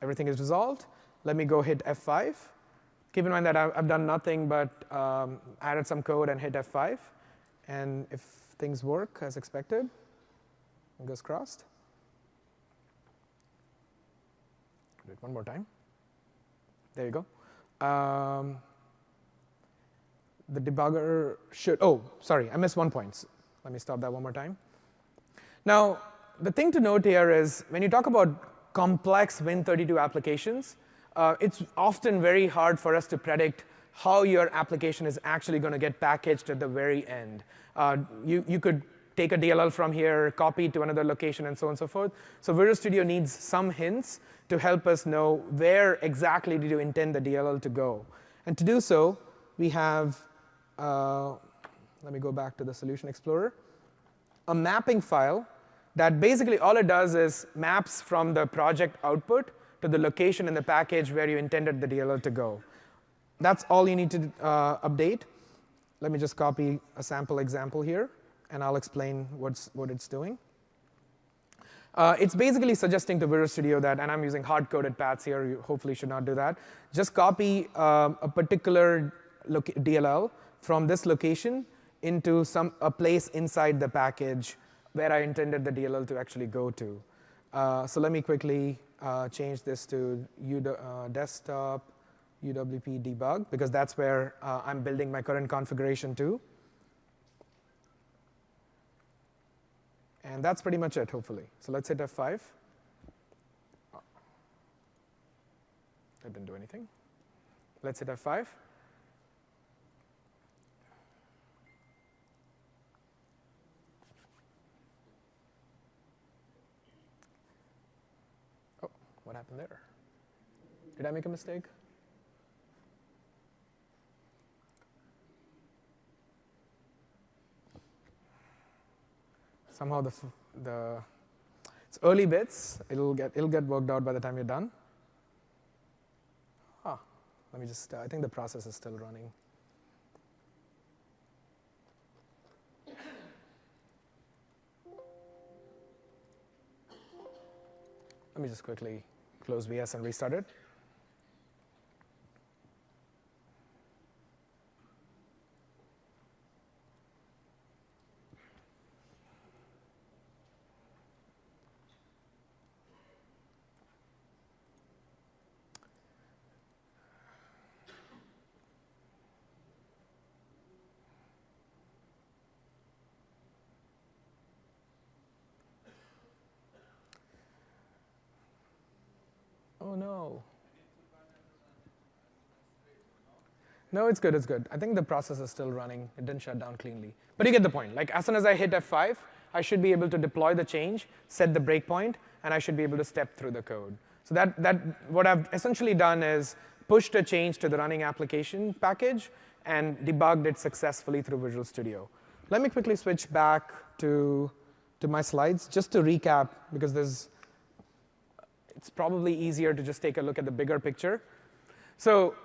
everything is resolved. Let me go hit F5. Keep in mind that I've done nothing but added some code and hit F5. And if things work as expected, fingers crossed. Do it one more time. There you go. The debugger should, oh, sorry, I missed one point. Let me stop that one more time. Now, the thing to note here is when you talk about complex Win32 applications, it's often very hard for us to predict how your application is actually going to get packaged at the very end. You could take a DLL from here, copy it to another location, and so on and so forth. So Visual Studio needs some hints to help us know where exactly did you intend the DLL to go. And to do so, we have, let me go back to the Solution Explorer, a mapping file that basically all it does is maps from the project output to the location in the package where you intended the DLL to go. That's all you need to update. Let me just copy a sample example here, and I'll explain what it's doing. It's basically suggesting to Visual Studio that, and I'm using hard-coded paths here, you hopefully should not do that. Just copy a particular DLL from this location into a place inside the package where I intended the DLL to actually go to. So let me quickly change this to desktop UWP debug, because that's where I'm building my current configuration to. And that's pretty much it, hopefully. So let's hit F5. Oh, that didn't do anything. Let's hit F5. Oh, what happened there? Did I make a mistake? Somehow it's early bits. It'll get worked out by the time you're done. Let me just. I think the process is still running. Let me just quickly close VS and restart it. No, it's good. It's good. I think the process is still running. It didn't shut down cleanly. But you get the point. Like as soon as I hit F5, I should be able to deploy the change, set the breakpoint, and I should be able to step through the code. So what I've essentially done is pushed a change to the running application package and debugged it successfully through Visual Studio. Let me quickly switch back to my slides just to recap, because it's probably easier to just take a look at the bigger picture. So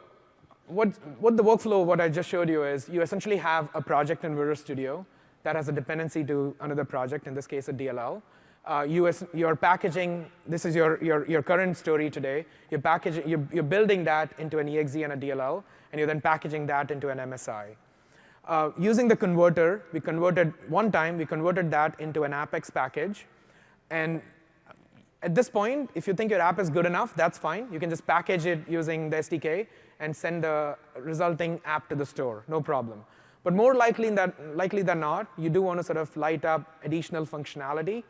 what the workflow, what I just showed you is you essentially have a project in Visual Studio that has a dependency to another project, in this case a DLL. You're packaging, this is your current story today. You're building that into an exe and a DLL, and you're then packaging that into an MSI. Using the converter, we converted that into an Apex package. And at this point, if you think your app is good enough, that's fine. You can just package it using the SDK and send the resulting app to the store, no problem. But more likely than not, you do want to sort of light up additional functionality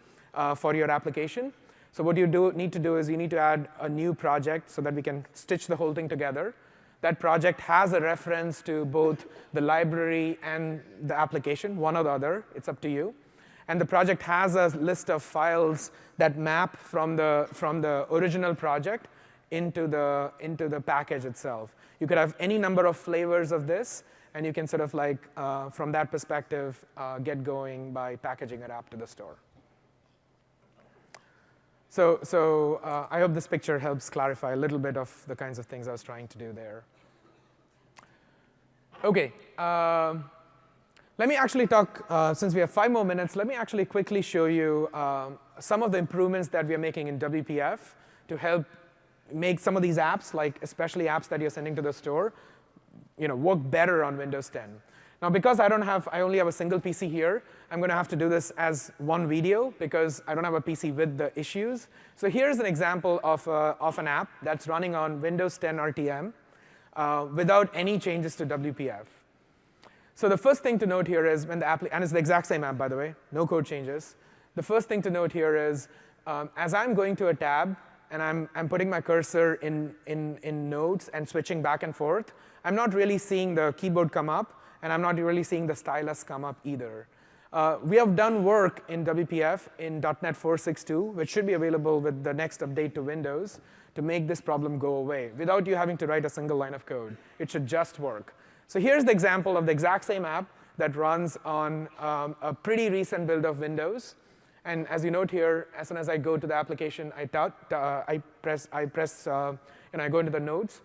for your application. So what you need to do is you need to add a new project so that we can stitch the whole thing together. That project has a reference to both the library and the application, one or the other. It's up to you. And the project has a list of files that map from the original project into the package itself. You could have any number of flavors of this, and you can sort of like, from that perspective, get going by packaging an app to the store. So I hope this picture helps clarify a little bit of the kinds of things I was trying to do there. OK. Let me actually talk, since we have 5 more minutes, let me actually quickly show you some of the improvements that we are making in WPF to help make some of these apps, like especially apps that you're sending to the store, work better on Windows 10. Now, because I only have a single PC here, I'm going to have to do this as one video because I don't have a PC with the issues. So here's an example of an app that's running on Windows 10 RTM without any changes to WPF. So the first thing to note here is when the app, and it's the exact same app, by the way, no code changes. The first thing to note here is as I'm going to a tab and I'm putting my cursor in notes and switching back and forth, I'm not really seeing the keyboard come up, and I'm not really seeing the stylus come up either. We have done work in WPF in .NET 4.6.2, which should be available with the next update to Windows, to make this problem go away without you having to write a single line of code. It should just work. So here's the example of the exact same app that runs on a pretty recent build of Windows. And as you note here, as soon as I go to the application, I go into the notes.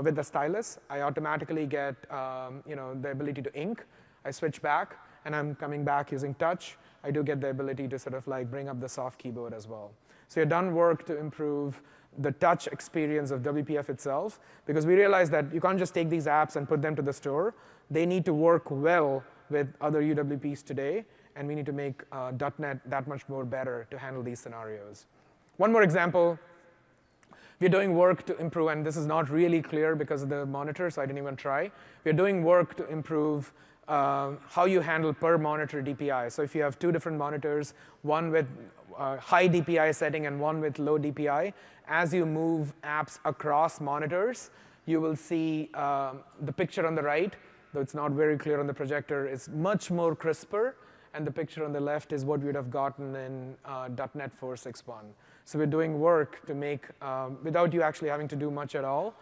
With the stylus, I automatically get the ability to ink. I switch back, and I'm coming back using touch. I do get the ability to sort of like bring up the soft keyboard as well. So you've done work to improve the touch experience of WPF itself, because we realize that you can't just take these apps and put them to the store. They need to work well with other UWPs today, and we need to make .NET that much more better to handle these scenarios. One more example. We're doing work to improve, and this is not really clear because of the monitor, so I didn't even try. We're doing work to improve how you handle per monitor DPI. So if you have 2 different monitors, one with high DPI setting and one with low DPI, as you move apps across monitors, you will see the picture on the right, though it's not very clear on the projector, is much more crisper, and the picture on the left is what we would have gotten in .NET 4.6.1. So we're doing work to make, without you actually having to do much at all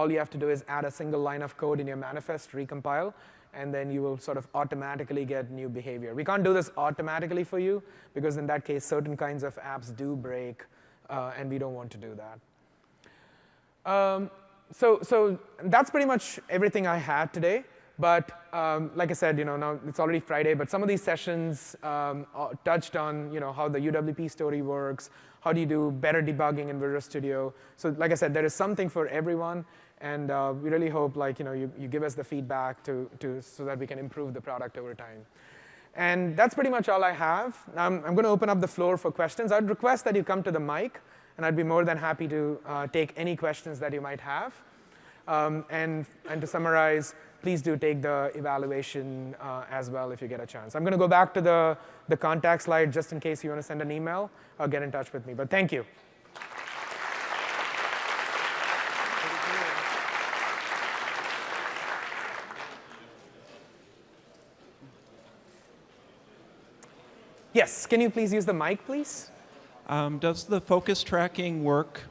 you have to do is add a single line of code in your manifest, recompile, and then you will sort of automatically get new behavior. We can't do this automatically for you, because in that case, certain kinds of apps do break, and we don't want to do that. So that's pretty much everything I had today. But like I said, now it's already Friday, but some of these sessions touched on how the UWP story works, how do you do better debugging in Visual Studio. So like I said, there is something for everyone, and we really hope you give us the feedback so that we can improve the product over time. And that's pretty much all I have. I'm going to open up the floor for questions. I'd request that you come to the mic, and I'd be more than happy to take any questions that you might have. And to summarize, please do take the evaluation as well if you get a chance. I'm going to go back to the contact slide just in case you want to send an email or get in touch with me. But thank you. Yes, can you please use the mic, please? Does the focus tracking work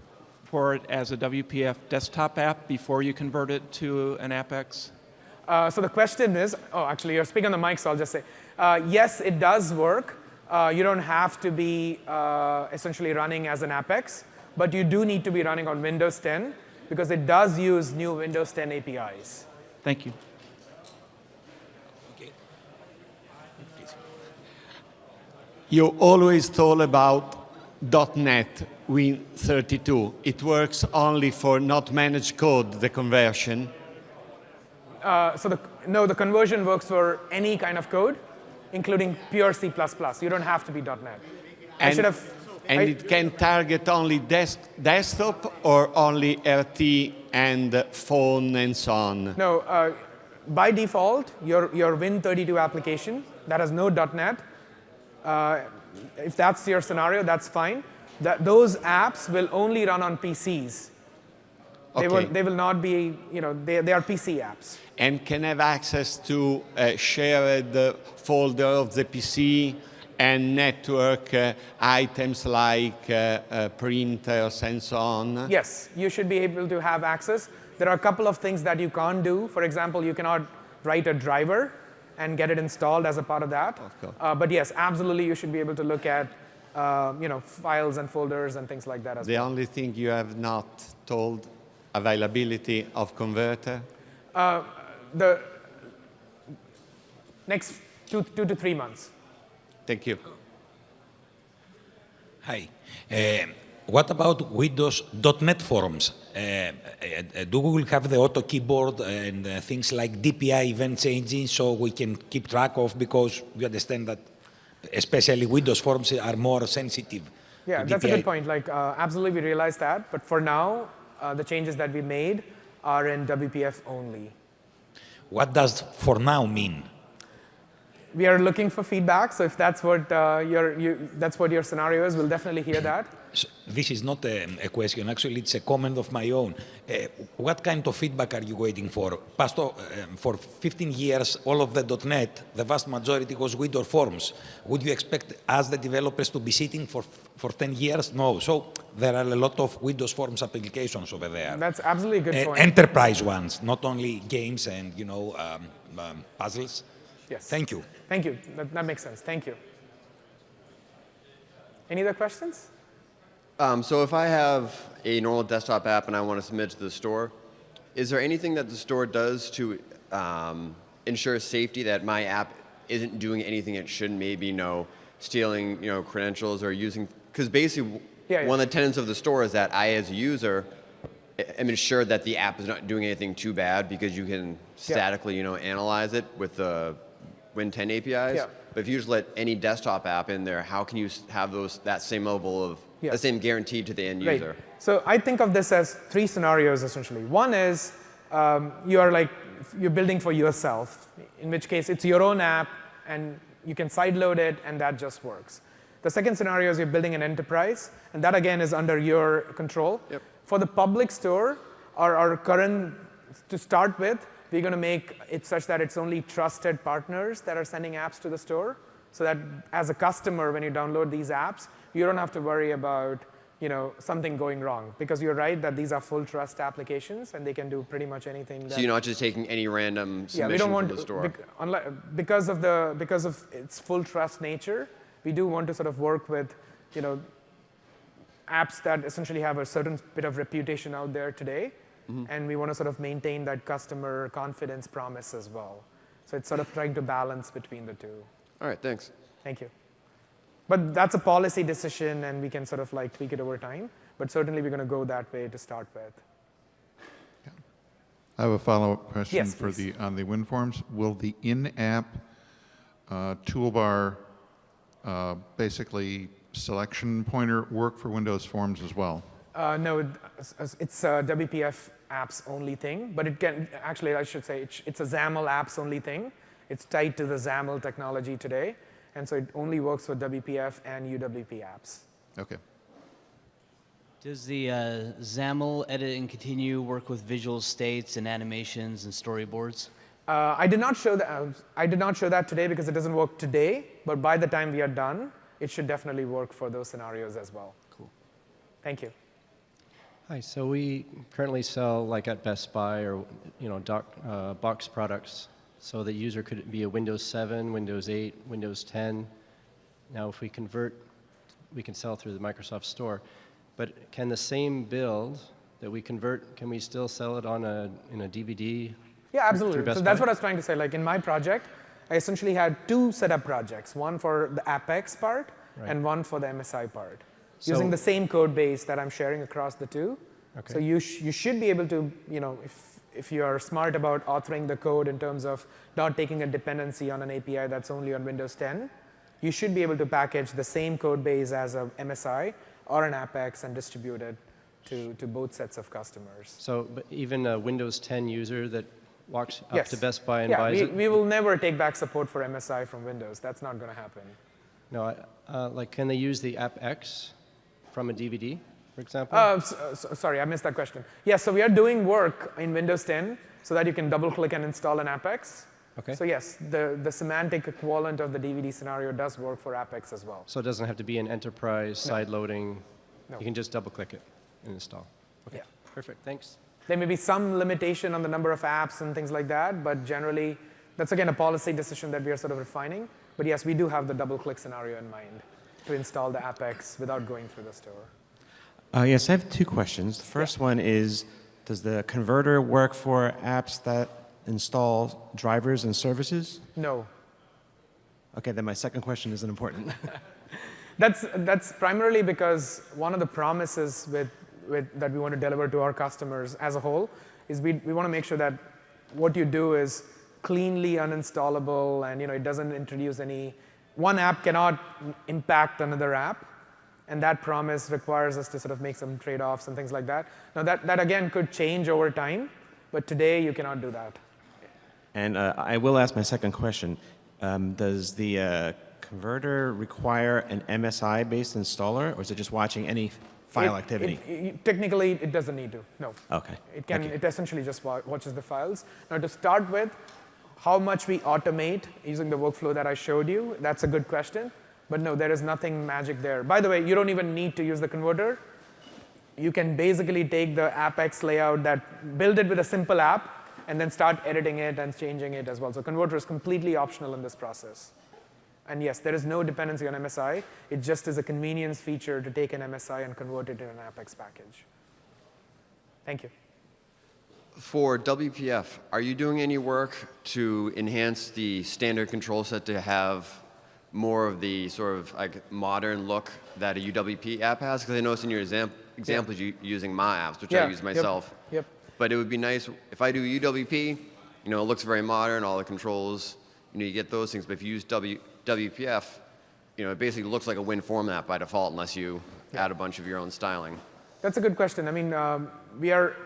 for it as a WPF desktop app before you convert it to an AppX? So the question is, oh, actually, you're speaking on the mic, so I'll just say, yes, it does work. You don't have to be essentially running as an AppX, but you do need to be running on Windows 10 because it does use new Windows 10 APIs. Thank you. You always thought about .NET Win32. It works only for not managed code, the conversion. No, the conversion works for any kind of code, including pure C++. You don't have to be .NET. It can target only desktop or only RT and phone and so on? No, by default, your Win32 application that has no .NET, if that's your scenario, that's fine. Those apps will only run on PCs. Okay. They will not be, they are PC apps. And can have access to a shared folder of the PC and network items like printers and so on? Yes, you should be able to have access. There are a couple of things that you can't do. For example, you cannot write a driver and get it installed as a part of that. Of course. But yes, absolutely, you should be able to look at files and folders and things like that as well. The only thing you have not told, availability of converter? The next 2 to 3 months. Thank you. Hi. What about Windows .NET forums? Do we will have the auto keyboard and things like DPI event changing so we can keep track of, because we understand that especially Windows forums are more sensitive. Yeah, that's a good point. Absolutely, we realize that. But for now, the changes that we made are in WPF only. What does "for now" mean? We are looking for feedback. So if that's what that's what your scenario is, we'll definitely hear that. So this is not a question. Actually, it's a comment of my own. What kind of feedback are you waiting for? For 15 years, all of the .NET, the vast majority was Windows Forms. Would you expect us, the developers, to be sitting for 10 years? No. So there are a lot of Windows Forms applications over there. That's absolutely a good point. Enterprise ones, not only games and puzzles. Yes. Thank you. Thank you. That makes sense. Thank you. Any other questions? So if I have a normal desktop app and I want to submit it to the store, is there anything that the store does to ensure safety that my app isn't doing anything it shouldn't, maybe stealing credentials or using, because basically one of the tenets of the store is that I as a user am ensured that the app is not doing anything too bad, because you can statically analyze it with the Win 10 APIs. Yeah. But if you just let any desktop app in there, how can you have that same level of the same guarantee to the end user? Right. So I think of this as 3 scenarios essentially. One is you're building for yourself, in which case it's your own app and you can sideload it and that just works. The second scenario is you're building an enterprise, and that again is under your control. Yep. For the public store, our current, to start with, we're going to make it such that it's only trusted partners that are sending apps to the store, so that as a customer, when you download these apps, you don't have to worry about something going wrong, because you're right that these are full trust applications and they can do pretty much anything. So you're not just taking any random submission from the store. Because of its full trust nature, we do want to sort of work with apps that essentially have a certain bit of reputation out there today. And we want to sort of maintain that customer confidence promise as well. So it's sort of trying to balance between the two. All right, thanks. Thank you. But that's a policy decision, and we can sort of tweak it over time. But certainly we're going to go that way to start with. I have a follow-up question Yes, for please. on the WinForms. Will the in-app toolbar, basically selection pointer, work for Windows Forms as well? No, it's a WPF apps only thing, but it can, actually I should say, it's a XAML apps only thing. It's tied to the XAML technology today, and so it only works for WPF and UWP apps. Okay. Does the XAML edit and continue work with visual states and animations and storyboards? I did not show that. I did not show that today because it doesn't work today. But by the time we are done, it should definitely work for those scenarios as well. Cool. Thank you. Hi. So we currently sell, like at Best Buy or box products, so the user could be a Windows 7, Windows 8, Windows 10. Now, if we convert, we can sell through the Microsoft Store. But can the same build that we convert, can we still sell it on in a DVD? Yeah, absolutely. Through Best So that's Buy? what I was trying to say. Like in my project, I essentially had two setup projects, one for the AppX part Right. and one for the MSI part, So- using the same code base that I'm sharing across the two. Okay. So you should be able to, if you are smart about authoring the code in terms of not taking a dependency on an API that's only on Windows 10, you should be able to package the same code base as a MSI or an AppX and distribute it to both sets of customers. So but even a Windows 10 user that walks up Yes. to Best Buy and Yeah, buys it? we will never take back support for MSI from Windows. That's not going to happen. No, can they use the AppX from a DVD, for example? Sorry, I missed that question. Yes, so we are doing work in Windows 10 so that you can double-click and install an AppX. Okay. So yes, the semantic equivalent of the DVD scenario does work for AppX as well. So it doesn't have to be an enterprise side loading. No. You can just double click it and install. Okay. Yeah. Perfect. Thanks. There may be some limitation on the number of apps and things like that, but generally, that's again a policy decision that we are sort of refining. But yes, we do have the double-click scenario in mind to install the AppX without going through the store. Yes, I have two questions. The first one is, does the converter work for apps that install drivers and services? No. Okay, then my second question isn't important. That's primarily because one of the promises that we want to deliver to our customers as a whole is we want to make sure that what you do is cleanly uninstallable and it doesn't introduce any, one app cannot impact another app, and that promise requires us to sort of make some trade-offs and things like that. Now that again could change over time, but today you cannot do that. And I will ask my second question. Does the converter require an MSI-based installer, or is it just watching any file activity? Technically, it doesn't need to, no. Okay. It essentially just watches the files. Now to start with, how much we automate using the workflow that I showed you, that's a good question. But no, there is nothing magic there. By the way, you don't even need to use the converter. You can basically take the AppX layout, build it with a simple app, and then start editing it and changing it as well. So converter is completely optional in this process. And yes, there is no dependency on MSI. It just is a convenience feature to take an MSI and convert it to an AppX package. Thank you. For WPF, are you doing any work to enhance the standard control set to have more of the sort of like modern look that a UWP app has? Because I noticed in your examples you using my apps, which I use myself. Yep. But it would be nice if I do UWP, it looks very modern, all the controls, you get those things. But if you use WPF, it basically looks like a Win format by default unless you add a bunch of your own styling. That's a good question. I mean, we are,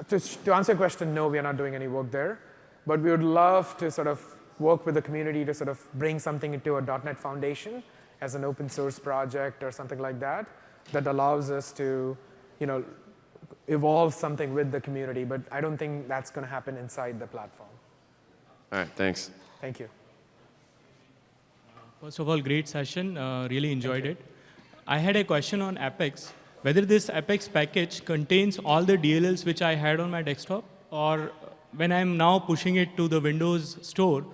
to answer your question, no, we are not doing any work there. But we would love to sort of work with the community to sort of bring something into a .NET Foundation as an open source project or something like that allows us to, evolve something with the community. But I don't think that's going to happen inside the platform. All right, thanks. Thank you. First of all, great session. Really enjoyed it. I had a question on AppX. Whether this AppX package contains all the DLLs which I had on my desktop, or when I'm now pushing it to the Windows Store,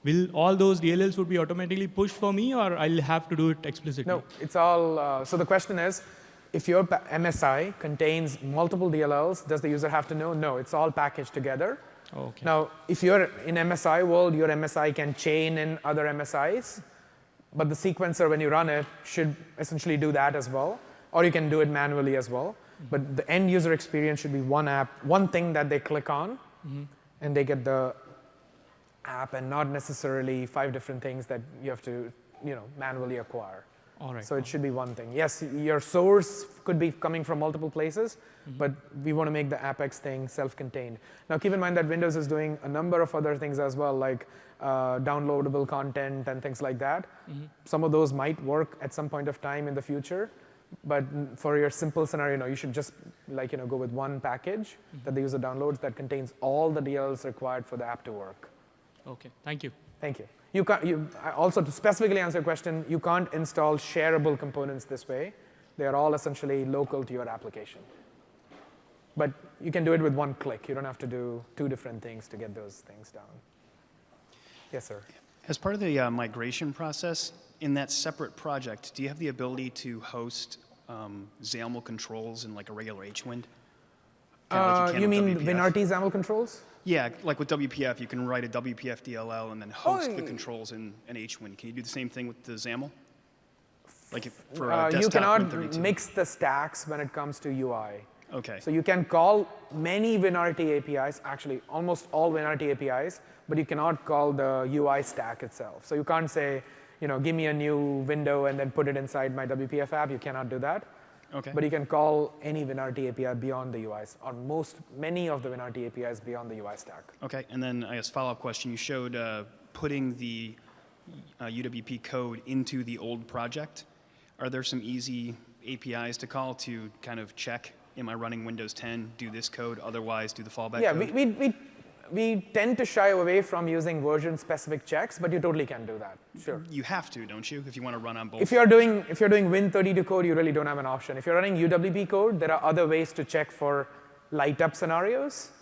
will all those DLLs would be automatically pushed for me, or I'll have to do it explicitly? No, it's all. So the question is, if your MSI contains multiple DLLs, does the user have to know? No, it's all packaged together. Okay. Now, if you're in MSI world, your MSI can chain in other MSIs, but the sequencer, when you run it, should essentially do that as well, or you can do it manually as well. But the end user experience should be one app, one thing that they click on, and they get the app, and not necessarily 5 different things that you have to, manually acquire. All right. So it should be one thing. Yes, your source could be coming from multiple places, but we want to make the AppX thing self-contained. Now, keep in mind that Windows is doing a number of other things as well, like downloadable content and things like that. Some of those might work at some point of time in the future, but for your simple scenario, no, you should just go with one package that the user downloads that contains all the DLLs required for the app to work. Okay, thank you. Thank you. You can't, also, to specifically answer your question, you can't install shareable components this way. They are all essentially local to your application. But you can do it with one click. You don't have to do two different things to get those things done. Yes, sir. As part of the migration process, in that separate project, do you have the ability to host XAML controls in like a regular HWind? You mean WinRT XAML controls? Yeah, like with WPF, you can write a WPF DLL and then host the controls in an HWind. Can you do the same thing with the XAML? Like for desktop you cannot Win32? mix the stacks when it comes to UI. Okay. So you can call many WinRT APIs, actually almost all WinRT APIs, but you cannot call the UI stack itself. So you can't say, give me a new window and then put it inside my WPF app. You cannot do that. Okay. But you can call any WinRT API beyond the UIs, or many of the WinRT APIs beyond the UI stack. Okay, and then I guess follow-up question, you showed putting the UWP code into the old project. Are there some easy APIs to call to kind of check, am I running Windows 10, do this code, otherwise do the fallback code? Yeah, we tend to shy away from using version-specific checks, but you totally can do that, sure. You have to, don't you, if you want to run on both? If you're doing Win32 code, you really don't have an option. If you're running UWP code, there are other ways to check for light-up scenarios.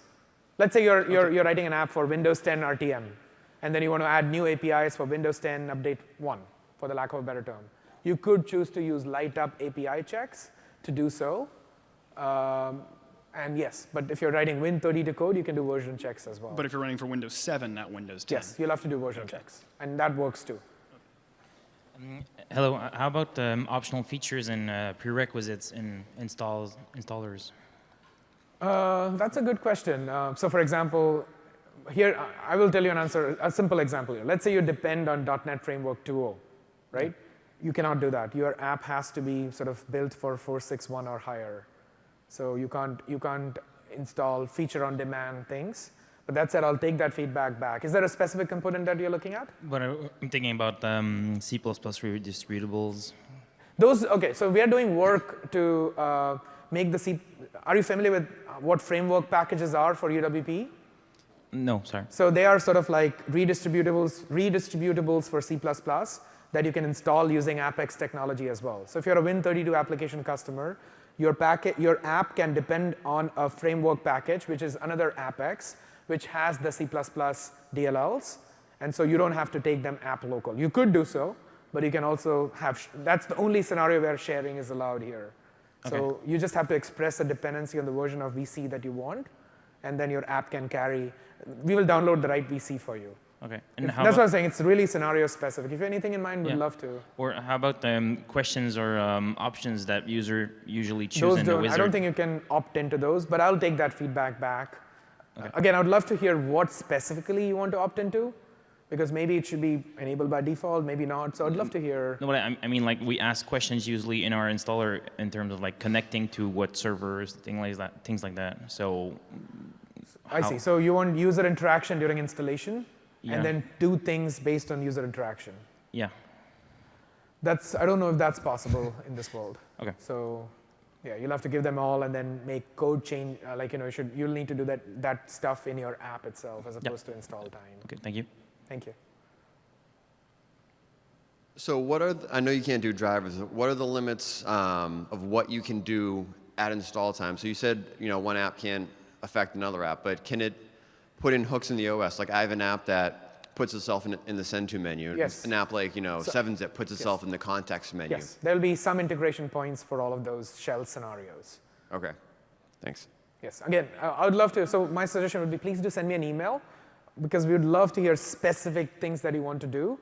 Let's say you're writing an app for Windows 10 RTM, and then you want to add new APIs for Windows 10 Update 1, for the lack of a better term. You could choose to use light-up API checks to do so. And yes, but if you're writing Win32 code, you can do version checks as well. But if you're running for Windows 7, not Windows 10? Yes, you'll have to do version checks, and that works too. Hello, how about optional features and prerequisites in installers? That's a good question. So for example, here, I will tell you a simple example here. Let's say you depend on .NET Framework 2.0, right? You cannot do that. Your app has to be sort of built for 4.6.1 or higher. So you can't install feature on demand things. But that said, I'll take that feedback back. Is there a specific component that you're looking at? But I'm thinking about C++ redistributables. Okay, so we are doing work to make the C. Are you familiar with what framework packages are for UWP? No, sorry. So they are sort of like redistributables for C++ that you can install using Apex technology as well. So if you're a Win32 application customer, your app can depend on a framework package, which is another Apex, which has the C++ DLLs, and so you don't have to take them app local. You could do so, but you can also have, that's the only scenario where sharing is allowed here. Okay. So you just have to express a dependency on the version of VC that you want, and then your app can carry, we will download the right VC for you. Okay. And That's what I'm saying, it's really scenario specific. If you have anything in mind, we'd love to. Or how about questions or options that user usually choose in the wizard? I don't think you can opt into those, but I'll take that feedback back. Okay. Again, I would love to hear what specifically you want to opt into, because maybe it should be enabled by default, maybe not. So I'd love to hear. No, but I mean, like, we ask questions usually in our installer in terms of like connecting to what servers, things like that. So I see. So you want user interaction during installation, Yeah. and then do things based on user interaction. Yeah. I don't know if that's possible in this world. Okay. So yeah, you'll have to give them all and then make code change. You'll need to do that stuff in your app itself as opposed to install time. Okay, thank you. Thank you. So I know you can't do drivers. What are the limits of what you can do at install time? So you said, one app can't affect another app, but can it put in hooks in the OS? Like I have an app that puts itself in the send to menu. Yes. An app like, 7-zip puts itself in the context menu. Yes, there'll be some integration points for all of those shell scenarios. Okay, thanks. Yes, again, I would love to. So my suggestion would be please do send me an email, because we would love to hear specific things that you want to do.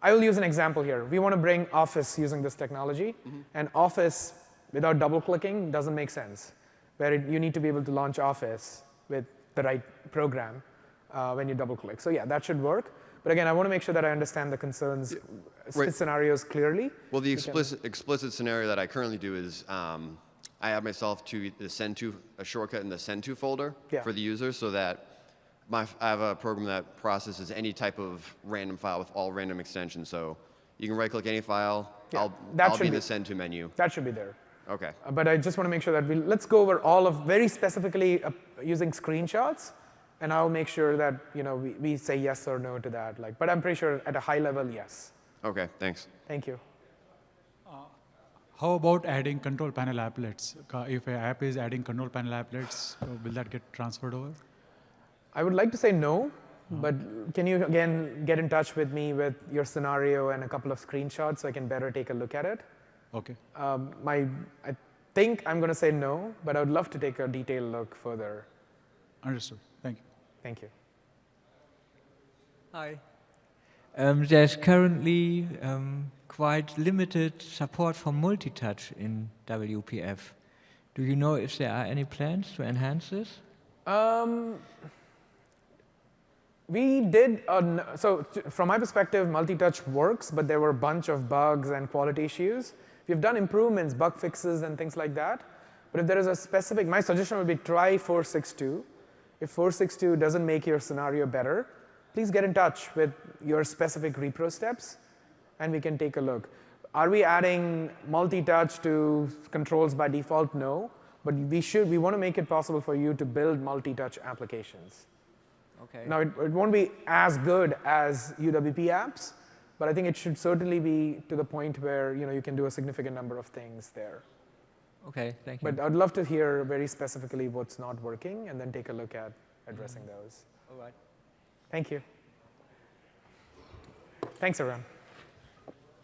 I will use an example here. We want to bring Office using this technology, and Office without double clicking doesn't make sense, where you need to be able to launch Office with the right program when you double click. So yeah, that should work. But again, I want to make sure that I understand the concerns, scenarios clearly. Well, the explicit scenario that I currently do is I add myself to the send to, a shortcut in the send to folder for the user, so that I have a program that processes any type of random file with all random extensions. So you can right click any file, I'll be in the send to menu. That should be there. Okay. But I just want to make sure that let's go over very specifically using screenshots, and I'll make sure that we say yes or no to that. But I'm pretty sure at a high level, yes. Okay, thanks. Thank you. How about adding control panel applets? If an app is adding control panel applets, will that get transferred over? I would like to say no, but can you again get in touch with me with your scenario and a couple of screenshots so I can better take a look at it? Okay. I think I'm going to say no, but I would love to take a detailed look further. Understood. Thank you. Thank you. Hi. There's currently quite limited support for multi-touch in WPF. Do you know if there are any plans to enhance this? We did, so from my perspective, multi-touch works, but there were a bunch of bugs and quality issues. We've done improvements, bug fixes, and things like that. But if there is a specific, my suggestion would be try 4.6.2. If 4.6.2 doesn't make your scenario better, please get in touch with your specific repro steps, and we can take a look. Are we adding multi-touch to controls by default? No, but we want to make it possible for you to build multi-touch applications. Okay. Now, it won't be as good as UWP apps, but I think it should certainly be to the point where you can do a significant number of things there. Okay, thank you. But I'd love to hear very specifically what's not working, and then take a look at addressing those. All right. Thank you. Thanks, everyone.